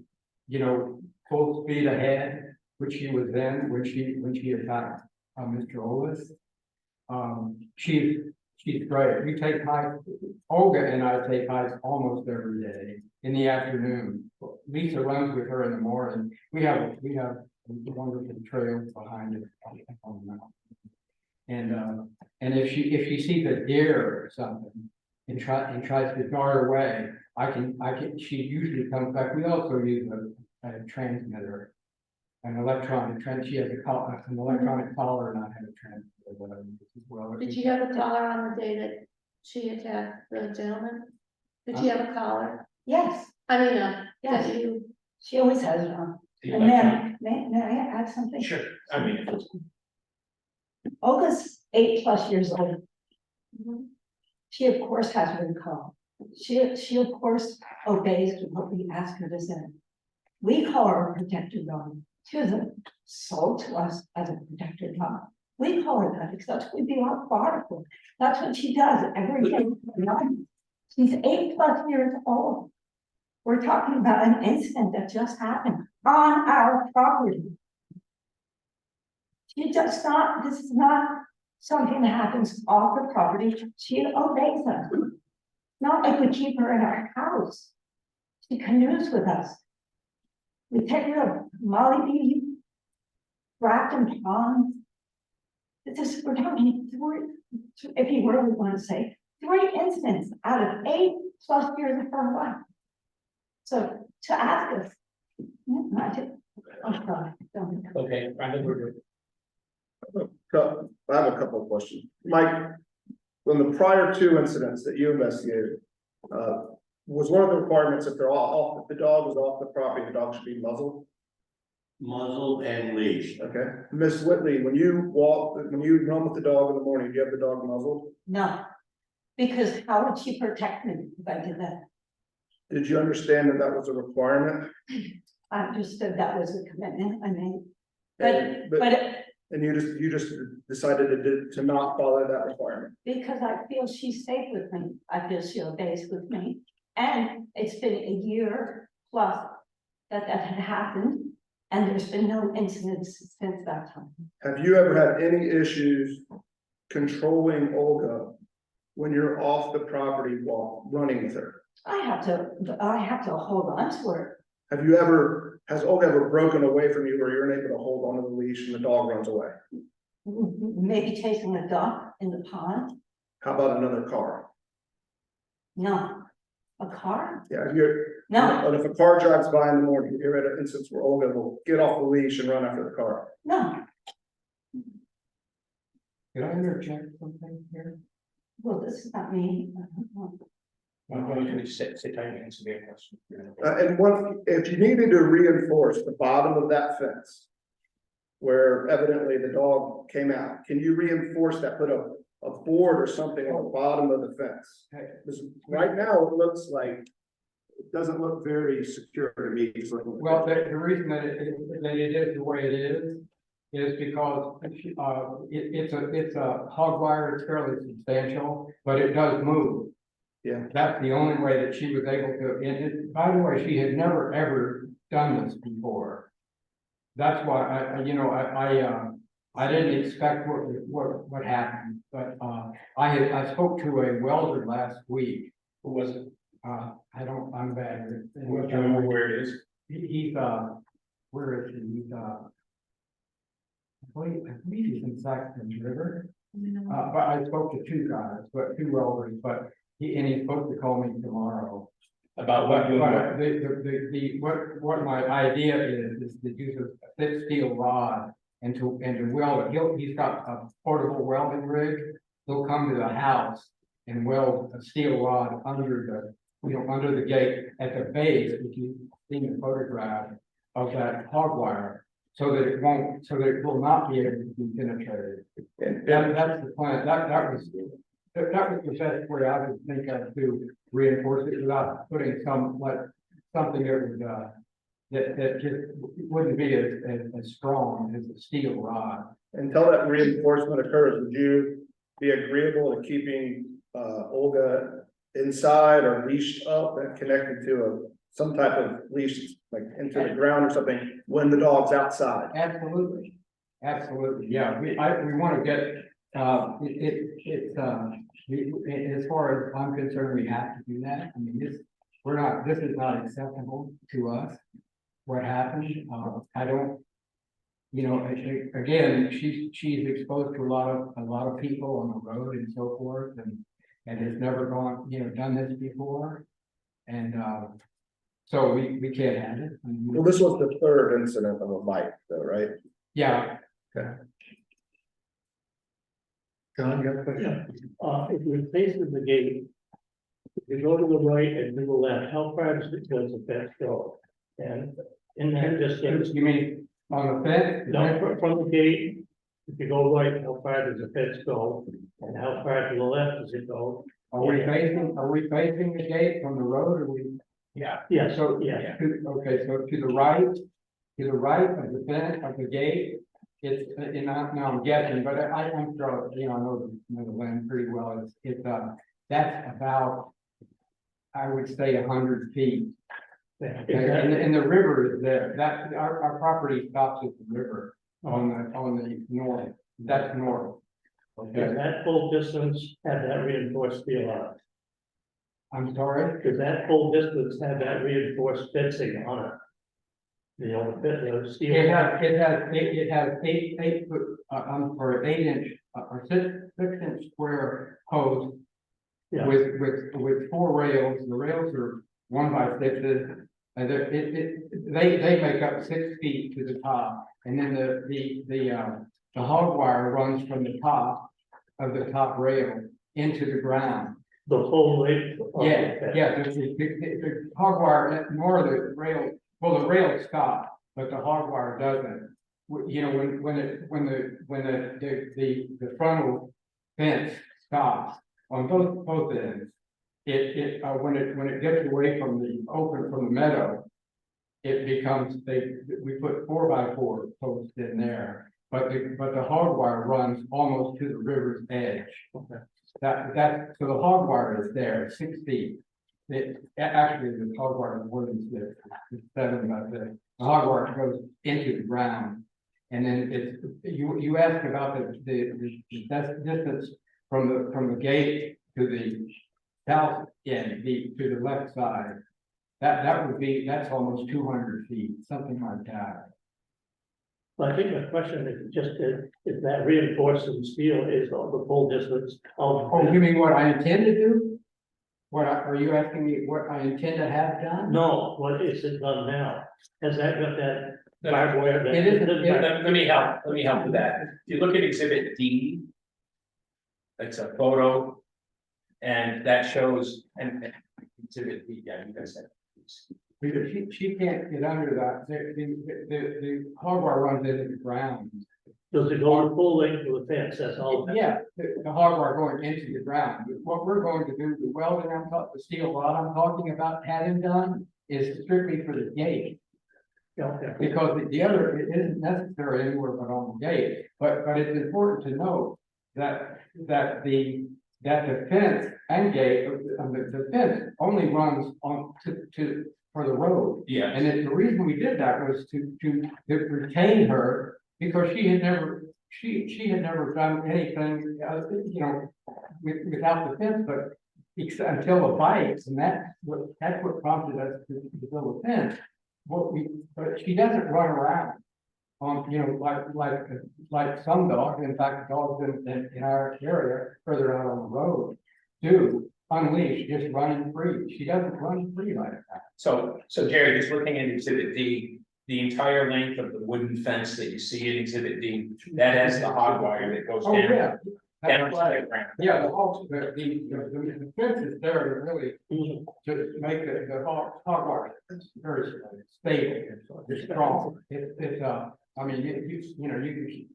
full speed ahead, which she was then when she attacked, Mr. Olis. She's great. We take hikes, Olga and I take hikes almost every day in the afternoon. Lisa runs with her in the morning. We have wonderful trails behind it on the mountain. And if she sees a deer or something and tries to dart away, she usually comes back. We also use a transmitter, an electronic she has an electronic collar, and I have a transmitter as well.
Did you have a collar on the day that she attacked the gentleman? Did you have a collar?
yes,
I mean,
yes,
that you,
she always has it on.
The
And
electronic-
then, may I add something?
Sure, I mean, if it's
Olga's 8+ years old.
Mhm.
She of course has been called. She of course obeys what we ask her to say. We call her a protected dog. She wasn't sold to us as a protected dog. We call her that because that's what we be our article. That's what she does every day. She's 8+ years old. We're talking about an incident that just happened on our property. She does not, this is not something that happens off the property. She obeys us. Not like we keep her in our house. She canoes with us. We take her to Molly Beach, Grafton Pond. We're talking three, if you really want to say, 3 incidents out of 8+ years of her life. So to ask us, I'm sorry, don't.
okay, I think we're good.
I have a couple of questions. Mike, when the prior 2 incidents that you investigated, was one of the requirements if if the dog was off the property, the dog should be muzzled?
Muzzled and leashed.
Okay. Miss Whitley, when you run with the dog in the morning, do you have the dog muzzled?
No, because how would she protect me if I did that?
Did you understand that that was a requirement?
I understood that was a commitment I made.
And-
But
And you just decided to not follow that requirement?
because I feel she's safe with me, I feel she obeys with me. And it's been a year plus that had happened, and there's been no incidents since that time.
Have you ever had any issues controlling Olga when you're off the property while running with her?
I have to hold on to her.
Has Olga ever broken away from you where you're unable to hold onto the leash and the dog runs away?
Maybe chasing a duck in the pond?
How about another car?
No. A car?
Yeah,
No,
but if a car drives by in the morning, you're at an instance where Olga will get off the leash and run after the car.
no.
Could I interject something here?
Well, this is not me.
I'm going to sit tight and answer their question.
And if you needed to reinforce the bottom of that fence, where evidently the dog came out, can you reinforce that, put a board or something on the bottom of the fence? Because right now it looks like, it doesn't look very secure to me.
Well, the reason that it is the way it is because it's a hog wire, it's fairly substantial, but it does move.
Yeah.
That's the only way that she was able to, and by the way, she had never ever done this before. That's why I didn't expect what happened, but I spoke to a welder last week.
Who was it?
I'm bad.
Do you remember where it is?
He's where is he? He's I believe he's in Saxon's River. But I spoke to two guys, two welders, but he's supposed to call me tomorrow.
About what you
But what my idea is to use a thick steel rod and to weld it. He's got a portable welding rig. He'll come to the house and weld a steel rod under under the gate at the base, if you've seen the photograph of that hog wire. So that it will not be able to be penetrated. That's the plan. That was the best way I could think of to reinforce it without putting something that would, that just wouldn't be as strong as a steel rod.
Until that reinforcement occurs, would you be agreeable to keeping Olga inside or leashed up and connected to some type of leash, like into the ground or something, when the dog's outside?
Absolutely, yeah, we want to get, as far as I'm concerned, we have to do that. I mean, this is not acceptable to us, what happened. I don't, again, she's exposed to a lot of people on the road and so forth, and has never done this before. And, so we can't have it.
Well, this was the third incident of a bite, though, right?
Yeah.
John, you have a question? If you're facing the gate, if you go to the right and to the left, how far does the fence go? And in that distance,
You mean on the fence?
no, from the gate, if you go right, how far does the fence go? And how far to the left does it go?
Are we facing the gate from the road, or we? Yeah.
Yeah,
So,
yeah.
Okay, so to the right of the fence of the gate, it's, and now I'm guessing, but I'm sure, I know the land pretty well, that's about, I would say 100 feet. And the river is there, our property stops at the river on the north, that's north. Okay,
Does that full distance have that reinforced steel on it?
I'm sorry?
Does that full distance have that reinforced fencing on it? The steel.
It has 8 foot, or 8 inch, or 6 inch square post.
Yeah.
With 4 rails, the rails are 1x6s, and they make up 6 feet to the top, and then the hog wire runs from the top of the top rail into the ground.
The whole length?
The hog wire, nor the rail, well, the rail stop, but the hog wire doesn't. When the frontal fence stops on both ends, when it gets away from the meadow, it becomes, we put 4x4 posts in there, but the hog wire runs almost to the river's edge.
Okay.
So the hog wire is there, 6 feet. Actually, the hog wire is more than 6, it's 7 by 6. The hog wire goes into the ground. And then you asked about the distance from the gate to the south end, to the left side. That's almost 200 feet, something like that.
Well, I think the question is just if that reinforcing steel is the full distance of.
Oh, you mean what I intend to do? Are you asking me what I intend to have done?
No, what is it done now? Has that got that barbed wire?
It isn't.
Let me help with that. If you look at exhibit D, it's a photo, and that shows, and exhibit D, yeah, you guys said.
Because she can't get under that, the hog wire runs into the ground.
Does it go on full length of the fence? That's all.
Yeah, the hog wire going into the ground. What we're going to do, the welding the steel rod I'm talking about having done is strictly for the gate.
Okay.
Because the other, it isn't necessary anywhere but on the gate, but it's important to note that the fence and gate, the fence only runs on for the road.
Yeah.
And the reason we did that was to retain her, because she had never done anything, without the fence, but until the bites, and that's what prompted us to build a fence. But she doesn't run around. on, like some dogs, in fact, dogs in our area, further out on the road, do unleash, just running free. She doesn't run free like that.
So Jerry, just looking at exhibit D, the entire length of the wooden fence that you see in exhibit D, that has the hot wire that goes
Oh,
down.
yeah.
Down to the ground.
Yeah, the fence is there to really, to make the hot wire very stable, it's strong. It's, I mean, you know, you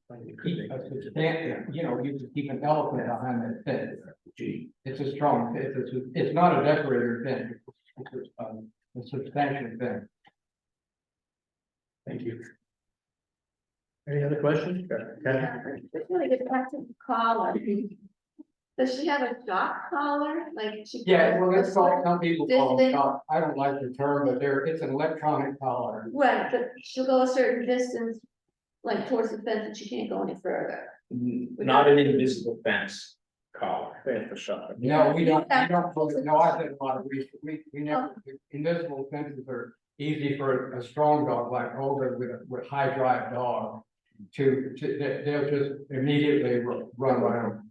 can keep a substantial, you know, you can keep an elephant behind that fence. It's a strong, it's not a decorator fence, it's a substantial fence.
Thank you. Any other questions?
Just want to get back to the collar. Does she have a shock collar, like she?
Yeah, well, that's what some people call
Distance.
it, I don't like the term, but it's an electronic collar.
Right, but she'll go a certain distance, like towards the fence, and she can't go any further.
Not an invisible fence collar.
Pay for shot.
No, we don't, no, I did a lot of research, we never, invisible fences are easy for a strong dog like Olga with high drive dog. They'll just immediately run around.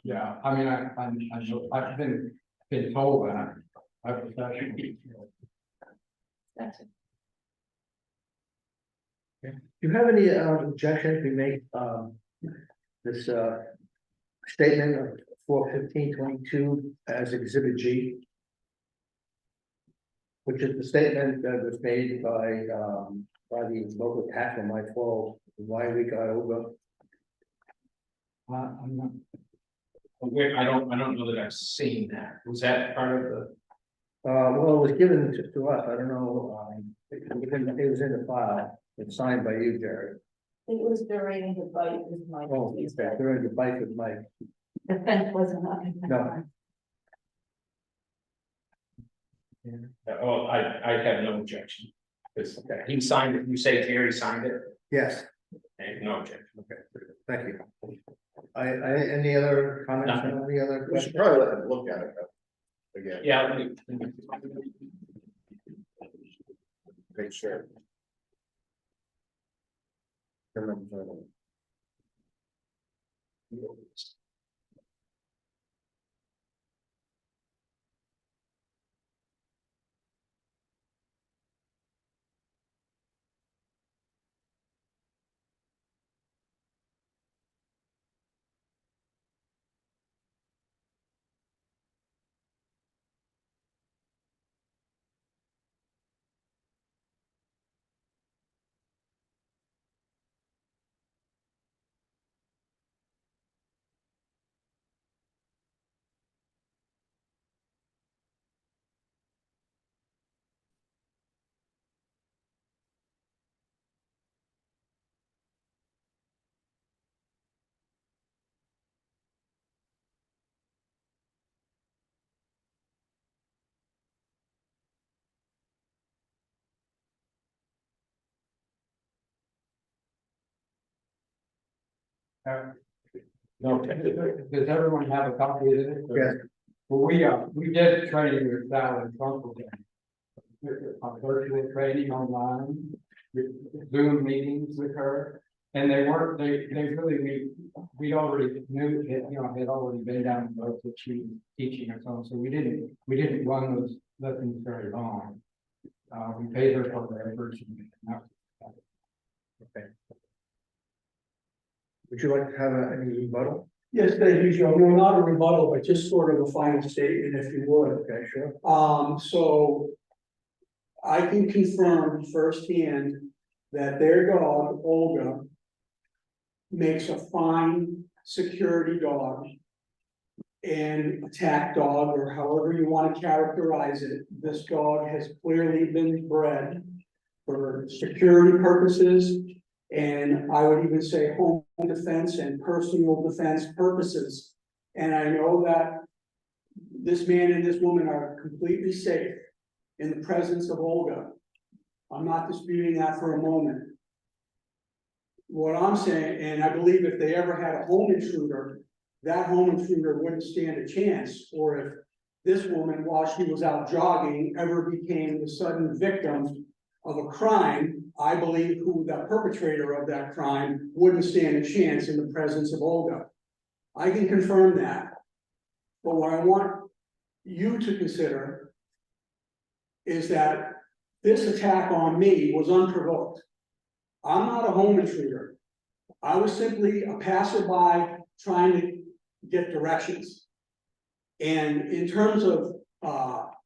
Yeah, I mean, I've been told that, I've
That's it.
Do you have any objections we make this statement of 4/15/22 as exhibit G? Which is the statement that was made by the local tax on my fault, why we got over.
I'm not.
I don't know that I've seen that. Was that part of the?
Well, it was given to us, I don't know, it was in the file, it's signed by you, Jerry.
It was during the bite with my.
Oh, during the bite with Mike.
The fence wasn't up.
No.
Oh, I have no objection. Because he signed it, you say Jerry signed it,
Yes,
and no objection.
okay, thank you. Any other comments,
Nothing.
any other
We
questions?
should probably let them look at it again,
Yeah, let me-
make sure.
No,
Does everyone have a copy of this?
Yes.
Well, we did training with Sal and Trump. A virtual training online, Zoom meetings with her. And they really, we already knew that, you know, had already been down the road that she was teaching or something, so we didn't run those lessons very long. We paid her for their efforts.
Okay. Would you like to have any rebuttal?
Yes, thank you, Joe. No, not a rebuttal, but just sort of a final statement, if you would.
Okay, sure.
So I can confirm firsthand that their dog, Olga, makes a fine security dog and attack dog, or however you want to characterize it. This dog has clearly been bred for security purposes, and I would even say home defense and personal defense purposes. And I know that this man and this woman are completely safe in the presence of Olga. I'm not disputing that for a moment. What I'm saying, and I believe if they ever had a home intruder, that home intruder wouldn't stand a chance. Or if this woman, while she was out jogging, ever became the sudden victim of a crime, I believe who the perpetrator of that crime wouldn't stand a chance in the presence of Olga. I can confirm that. But what I want you to consider is that this attack on me was unprovoked. I'm not a home intruder. I was simply a passerby trying to get directions. And in terms of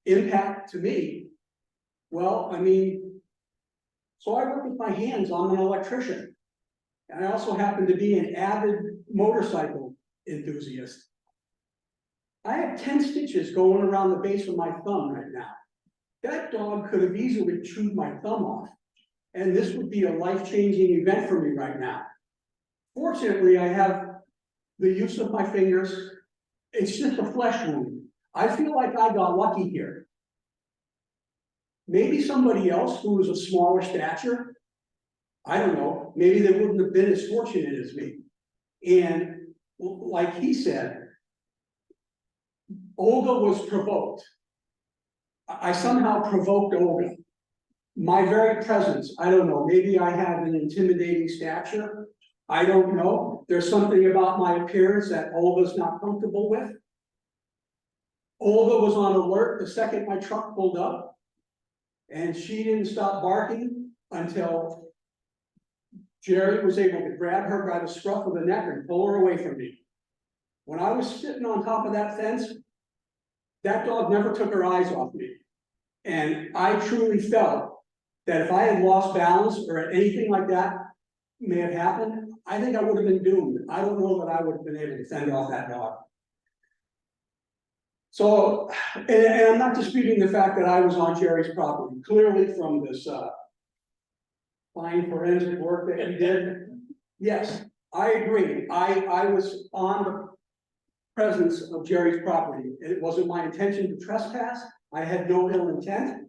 impact to me, well, I mean, so I work with my hands. I'm an electrician. And I also happen to be an avid motorcycle enthusiast. I have 10 stitches going around the base of my thumb right now. That dog could have easily chewed my thumb off. And this would be a life-changing event for me right now. Fortunately, I have the use of my fingers. It's just a flesh wound. I feel like I got lucky here. Maybe somebody else who was a smaller stature, I don't know, maybe they wouldn't have been as fortunate as me. And like he said, Olga was provoked. I somehow provoked Olga. My very presence, I don't know, maybe I have an intimidating stature. I don't know. There's something about my appearance that Olga's not comfortable with. Olga was on alert the second my truck pulled up, and she didn't stop barking until Jerry was able to grab her by the scruff of the neck and pull her away from me. When I was sitting on top of that fence, that dog never took her eyes off me. And I truly felt that if I had lost balance or anything like that may have happened, I think I would have been doomed. I don't know that I would have been able to fend off that dog. So, and I'm not disputing the fact that I was on Jerry's property. Clearly from this fine forensic work that he did, yes, I agree. I was on the presence of Jerry's property. It wasn't my intention to trespass. I had no ill intent.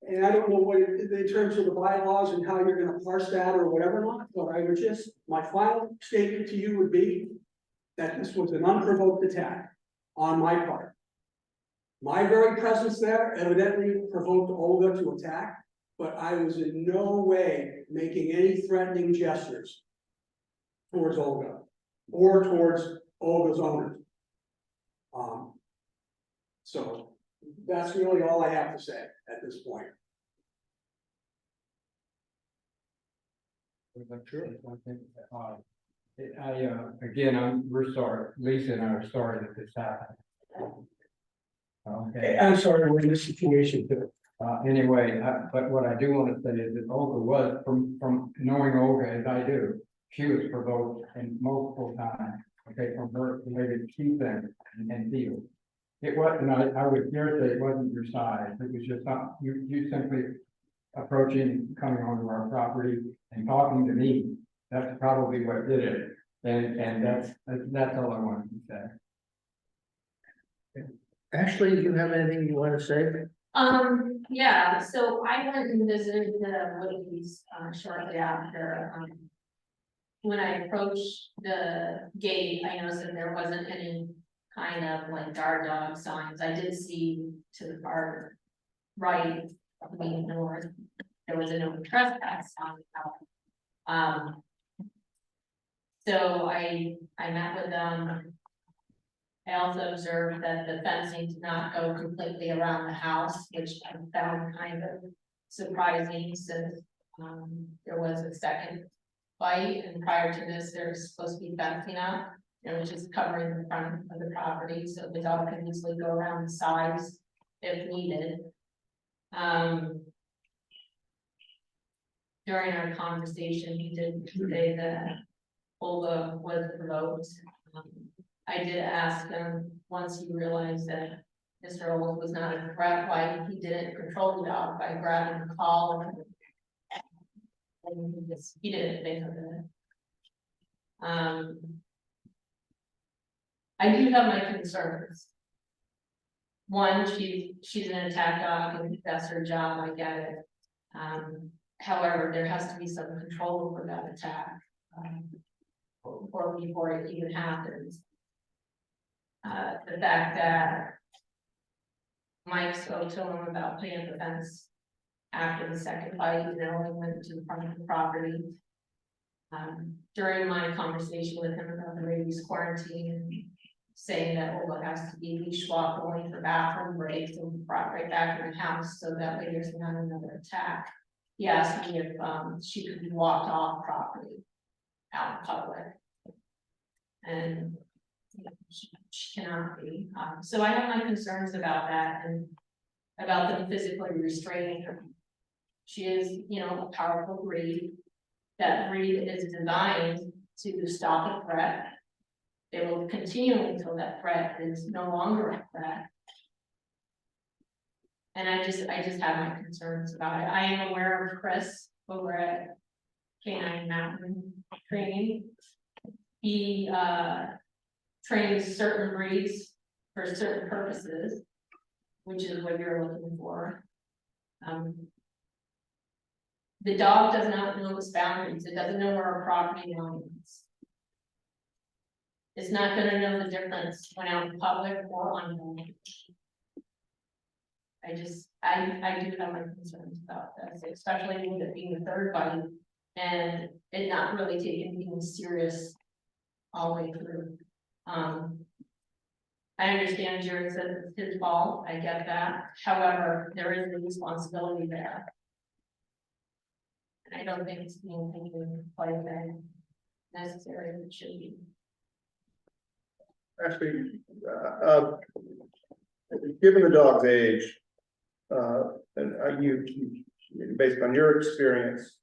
And I don't know what, in terms of the bylaws and how you're gonna parse that or whatever not, but I would just, my final statement to you would be that this was an unprovoked attack on my part. My very presence there evidently provoked Olga to attack, but I was in no way making any threatening gestures towards Olga or towards Olga's owners. So that's really all I have to say at this point.
Sure. Again, we're sorry, Lisa and I are sorry that this happened. Okay,
I'm sorry, we're in this situation too.
anyway, but what I do want to say is that Olga was, from knowing Olga as I do, she was provoked in multiple times, okay, from her related to see things and feel. It wasn't, I would dare say it wasn't your size, it was just not, you simply approaching, coming onto our property and talking to me. That's probably what did it, and that's all I wanted to say.
Ashley, do you have anything you want to say?
Yeah, so I went and visited the Woody's shortly after. When I approached the gate, I noticed that there wasn't any kind of like guard dog signs. I did see to the far right of me north, there was a no trespass sign out. So I met with them. I also observed that the fencing did not go completely around the house, which I found kind of surprising since there was a second fight, and prior to this, there's supposed to be fencing up, and which is covering the front of the property, so the dog can easily go around the sides if needed. During our conversation, he did say that Olga was provoked. I did ask him, once he realized that Mr. Olga was not a threat, why he didn't control the dog by grabbing the collar. And he didn't think of it. I do have my concerns. One, she's an attack dog, and that's her job, I get it. However, there has to be some control over that attack, before it even happens. The fact that Mike spoke to him about putting up the fence after the second bite, and it only went to the front of the property. During my conversation with him about the rabies quarantine, saying that, oh, it has to be leash walk only for bathroom breaks and brought right back in the house, so that way there's not another attack. He asked me if, she could be walked off property out in public. And she cannot be, so I have my concerns about that and about them physically restraining her. She is, you know, a powerful breed. That breed is designed to stop a threat. It will continue until that threat is no longer a threat. And I just have my concerns about it. I am aware of Chris over at Canine Mountain Training. He trains certain breeds for certain purposes, which is what you're looking for. The dog does not know its boundaries. It doesn't know where our property line is. It's not gonna know the difference when out in public or on home. I do have my concerns about this, especially with it being the third bite and it not really taking things serious all the way through. I understand Jared said it's his fault, I get that, however, there is a responsibility there. And I don't think it's being taken quite as necessary as it should be.
Actually, given the dog's age, and based on your experience,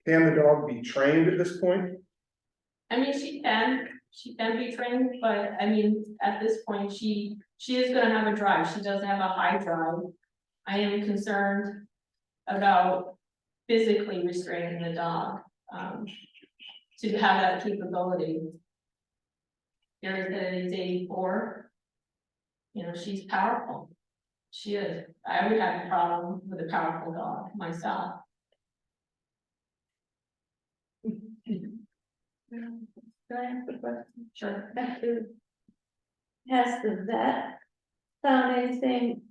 can the dog be trained at this point?
I mean, she can be trained, but I mean, at this point, she is gonna have a drive. She does have a high drive. I am concerned about physically restraining the dog, to have that capability. Gary said he's 84. You know, she's powerful. She is. I would have a problem with a powerful dog myself.
Can I ask a question?
Sure.
Has the vet found anything,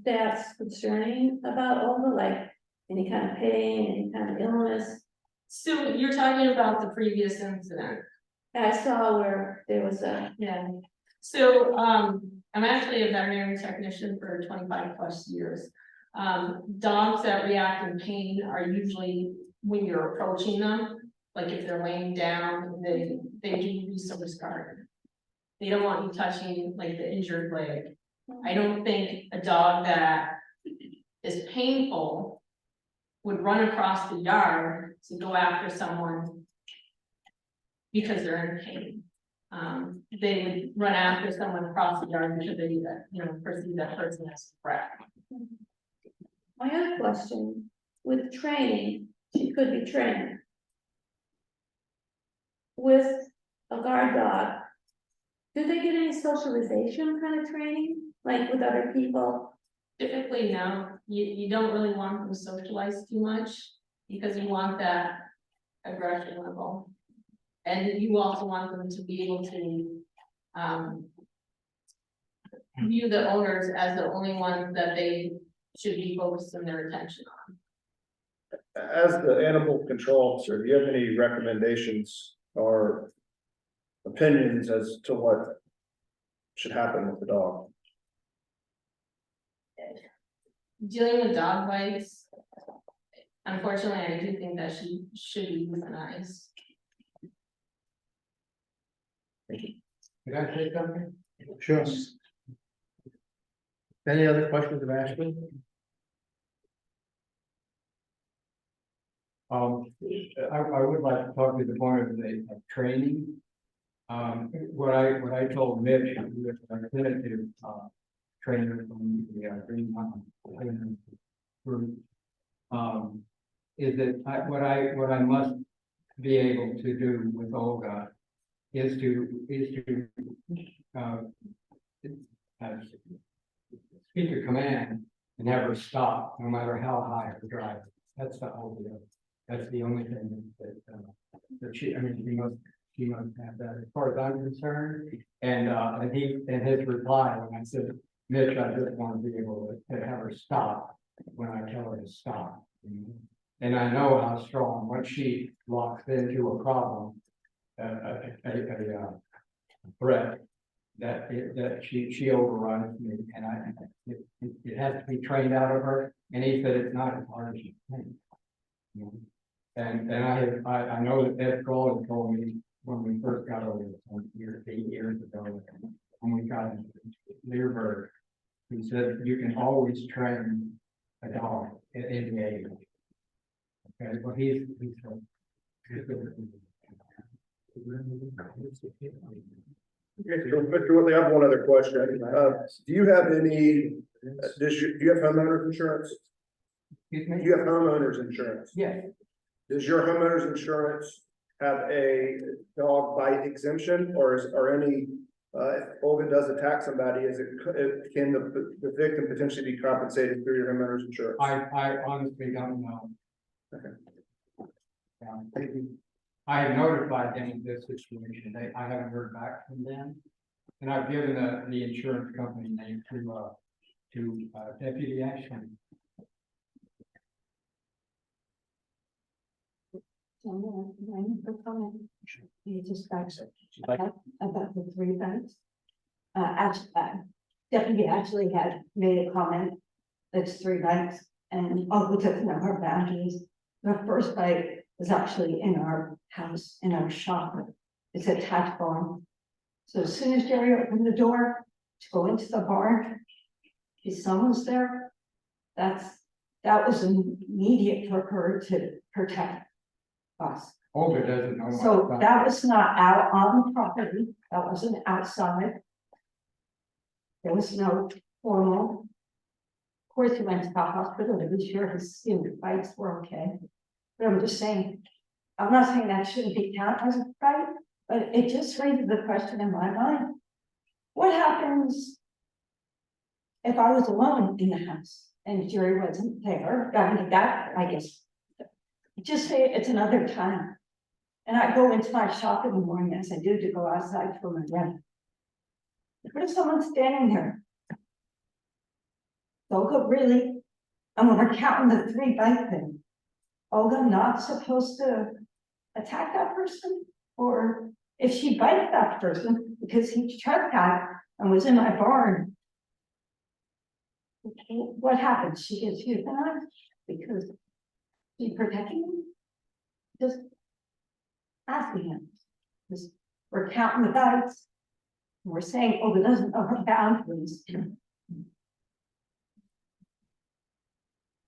that's concerning about Olga, like any kind of pain, any kind of illness?
So you're talking about the previous incident.
I saw where there was a,
Yeah. So, I'm actually a veterinary technician for 25+ years. Dogs that react in pain are usually when you're approaching them, like if they're laying down, they do some discard. They don't want you touching like the injured leg. I don't think a dog that is painful would run across the yard to go after someone because they're in pain. They would run after someone across the yard because they, perceive that person as a threat.
my other question, with training, she could be trained. With a guard dog, do they get any socialization kind of training, like with other people?
Typically, no, you don't really want them to socialize too much because you want that aggression level. And you also want them to be able to view the owners as the only ones that they should be focusing their attention on.
As the animal control officer, do you have any recommendations or opinions as to what should happen with the dog?
Dealing with dog bites, unfortunately, I do think that she should be euthanized.
Can I say something?
Sure. Any other questions of Ashley?
I would like to talk to the point of the training. What I told Mitch, who was a definitive trainer from the Green Mountain group, is that what I must be able to do with Olga is to speak a command and have her stop, no matter how high her drive. That's the whole deal. That's the only thing that she must have that, as far as I'm concerned. And his reply when I said, Mitch, I just want to be able to have her stop when I tell her to stop. And I know how strong, once she locks into a problem, a threat, that she overruns me, and it has to be trained out of her, and he said it's not as hard as you think. You know? And I know that Ed Gold told me when we first got over this 8 years ago, when we got into Learburg, he said you can always train a dog at any age. Okay, well he's
Okay, so Mr. Whitley, I have one other question. Do you have any, do you have homeowners insurance?
excuse
Do
me?
you have homeowners insurance?
Yes,
Does your homeowners insurance have a dog bite exemption, or any, if Olga does attack somebody, can the victim potentially be compensated through your homeowners insurance?
I honestly don't know.
Okay.
I have notified them of this situation, I haven't heard back from them. And I've given the insurance company name to Deputy Ashland.
You just got about the 3 bites. Deputy actually had made a comment, that's 3 bites, and all we took know our boundaries. The first bite was actually in our house, in our shop. It's a attached barn. So as soon as Jerry opened the door to go into the barn, his son was there. That was immediate for her to protect us.
Olga doesn't know.
So that was not out on the property, that wasn't outside. There was no formal. Of course, he went to the hospital to be sure his bites were okay. But I'm just saying, I'm not saying that shouldn't be counted as a bite, but it just raises the question in my mind. What happens if I was alone in the house and Jerry wasn't there? I mean, that, I guess, just say it's another time. And I go into my shop in the morning, as I do, to go outside for my run. What if someone's standing there? Olga, really? And when we're counting the 3 bite thing, Olga not supposed to attack that person? Or if she bites that person because he trespassed and was in my barn, what happens? She gets euthanized because she's protecting him? Just asking him. Because we're counting the bites. And we're saying, oh, it doesn't know her boundaries.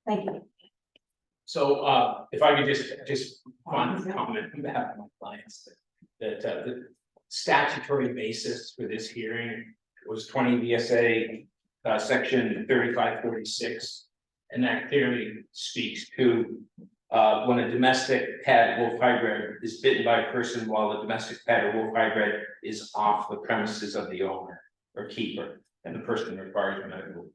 Thank you.
So, if I could just one comment on behalf of my clients, that the statutory basis for this hearing was 20 VSA, section 3546. And that clearly speaks to, when a domestic pet wolf hybrid is bitten by a person while the domestic pet or wolf hybrid is off the premises of the owner or keeper, and the person requires medical.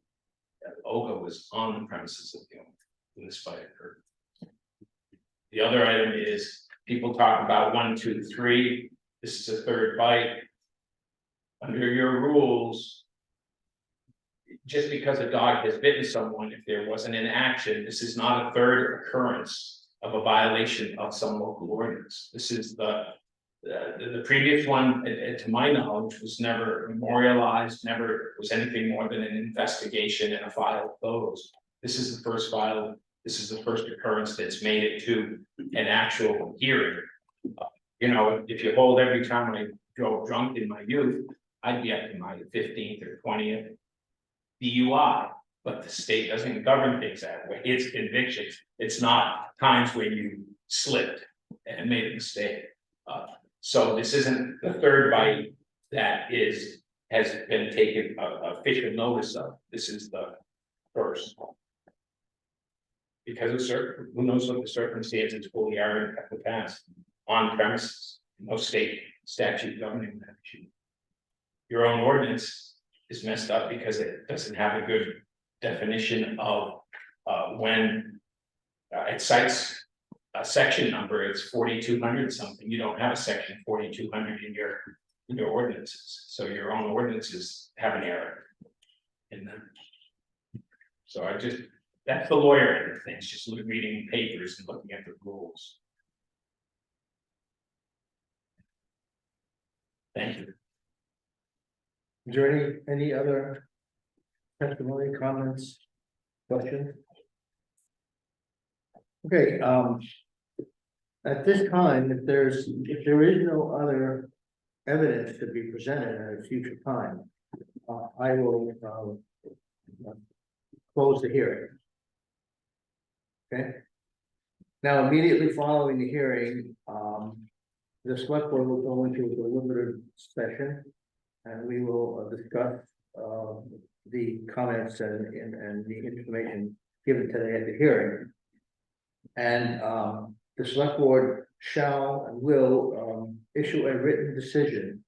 Olga was on the premises of the owner when this fight occurred. The other item is, people talk about 1, 2, 3. This is a 3rd bite. Under your rules, just because a dog has bitten someone, if there wasn't an action, this is not a 3rd occurrence of a violation of some local ordinance. This is the previous one, to my knowledge, was never memorialized, never was anything more than an investigation and a file closed. This is the first file. This is the first occurrence that's made it to an actual hearing. You know, if you hold every time I drove drunk in my youth, I'd be up to my 15th or 20th DUI, but the state doesn't govern things that way. It's convictions. It's not times where you slipped and made a mistake. So this isn't the 3rd bite that has been taken official notice of. This is the first. Because of who knows what the circumstances fully are at the past on premises, no state statute governing that issue. Your own ordinance is messed up because it doesn't have a good definition of when it cites a section number. It's 4200 something. You don't have a section 4200 in your ordinances, so your own ordinances have an error. in them. So that's the lawyer end of things, just reading papers and looking at the rules. Thank you.
Is there any other testimony, comments, questions? Okay, at this time, if there is no other evidence to be presented at a future time, I will, close the hearing. Okay? Now, immediately following the hearing, the select board will go into a deliberative session. And we will discuss, the comments and the information given today at the hearing. And, the select board shall and will, issue a written decision.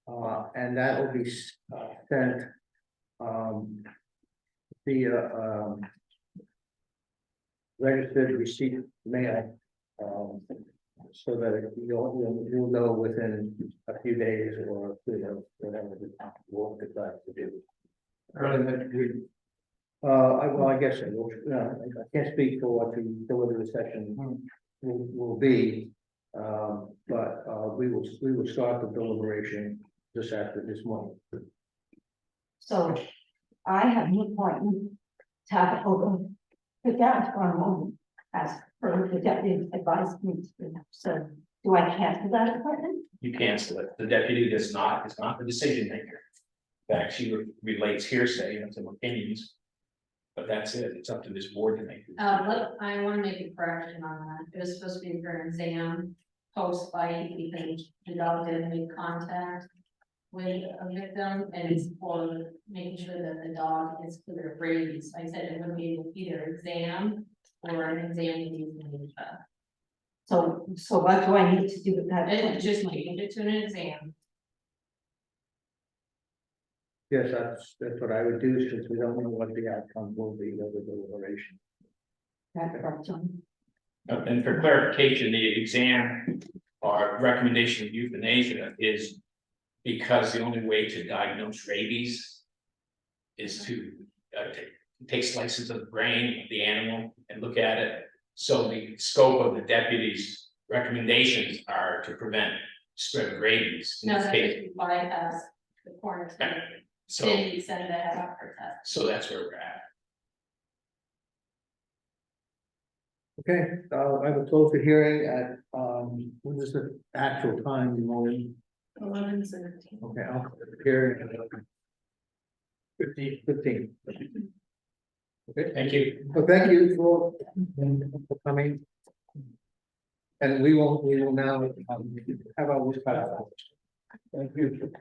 And that will be, sent, via, registered receipt mail. So that you'll know within a few days or, whatever the board decides to do.
Early next week.
I guess I will, I can't speak for what the deliberative session will be. But we will start the deliberation just after this morning.
So I have an appointment to have over the down for a moment as per the deputy advised me to do. So do I cancel that appointment?
You cancel it. The deputy is not the decision maker. In fact, she relates hearsay and some opinions. But that's it. It's up to this board to make.
I want to make a correction on that. It was supposed to be for an exam post-bite because the dog didn't make contact with a victim, and it's for making sure that the dog is clear of rabies. I said it would be either exam or an exam using
So what do I need to do with that?
and just change it to an exam.
Yes, that's what I would do, since we don't know what the outcome will be of the deliberation.
That correct, John?
And for clarification, the exam or recommendation of euthanasia is because the only way to diagnose rabies is to take slices of the brain of the animal and look at it. So the scope of the deputy's recommendations are to prevent spread of rabies. In
No,
this
that's
case.
just bypass the corner.
So,
Didn't send it out for test.
so that's where we're at.
Okay, I will close the hearing at, what is the actual time, you know?
11:17.
Okay, I'll close the hearing at 15. Okay,
Thank you.
so thank you for coming. And we will now, have our wish cut out. Thank you.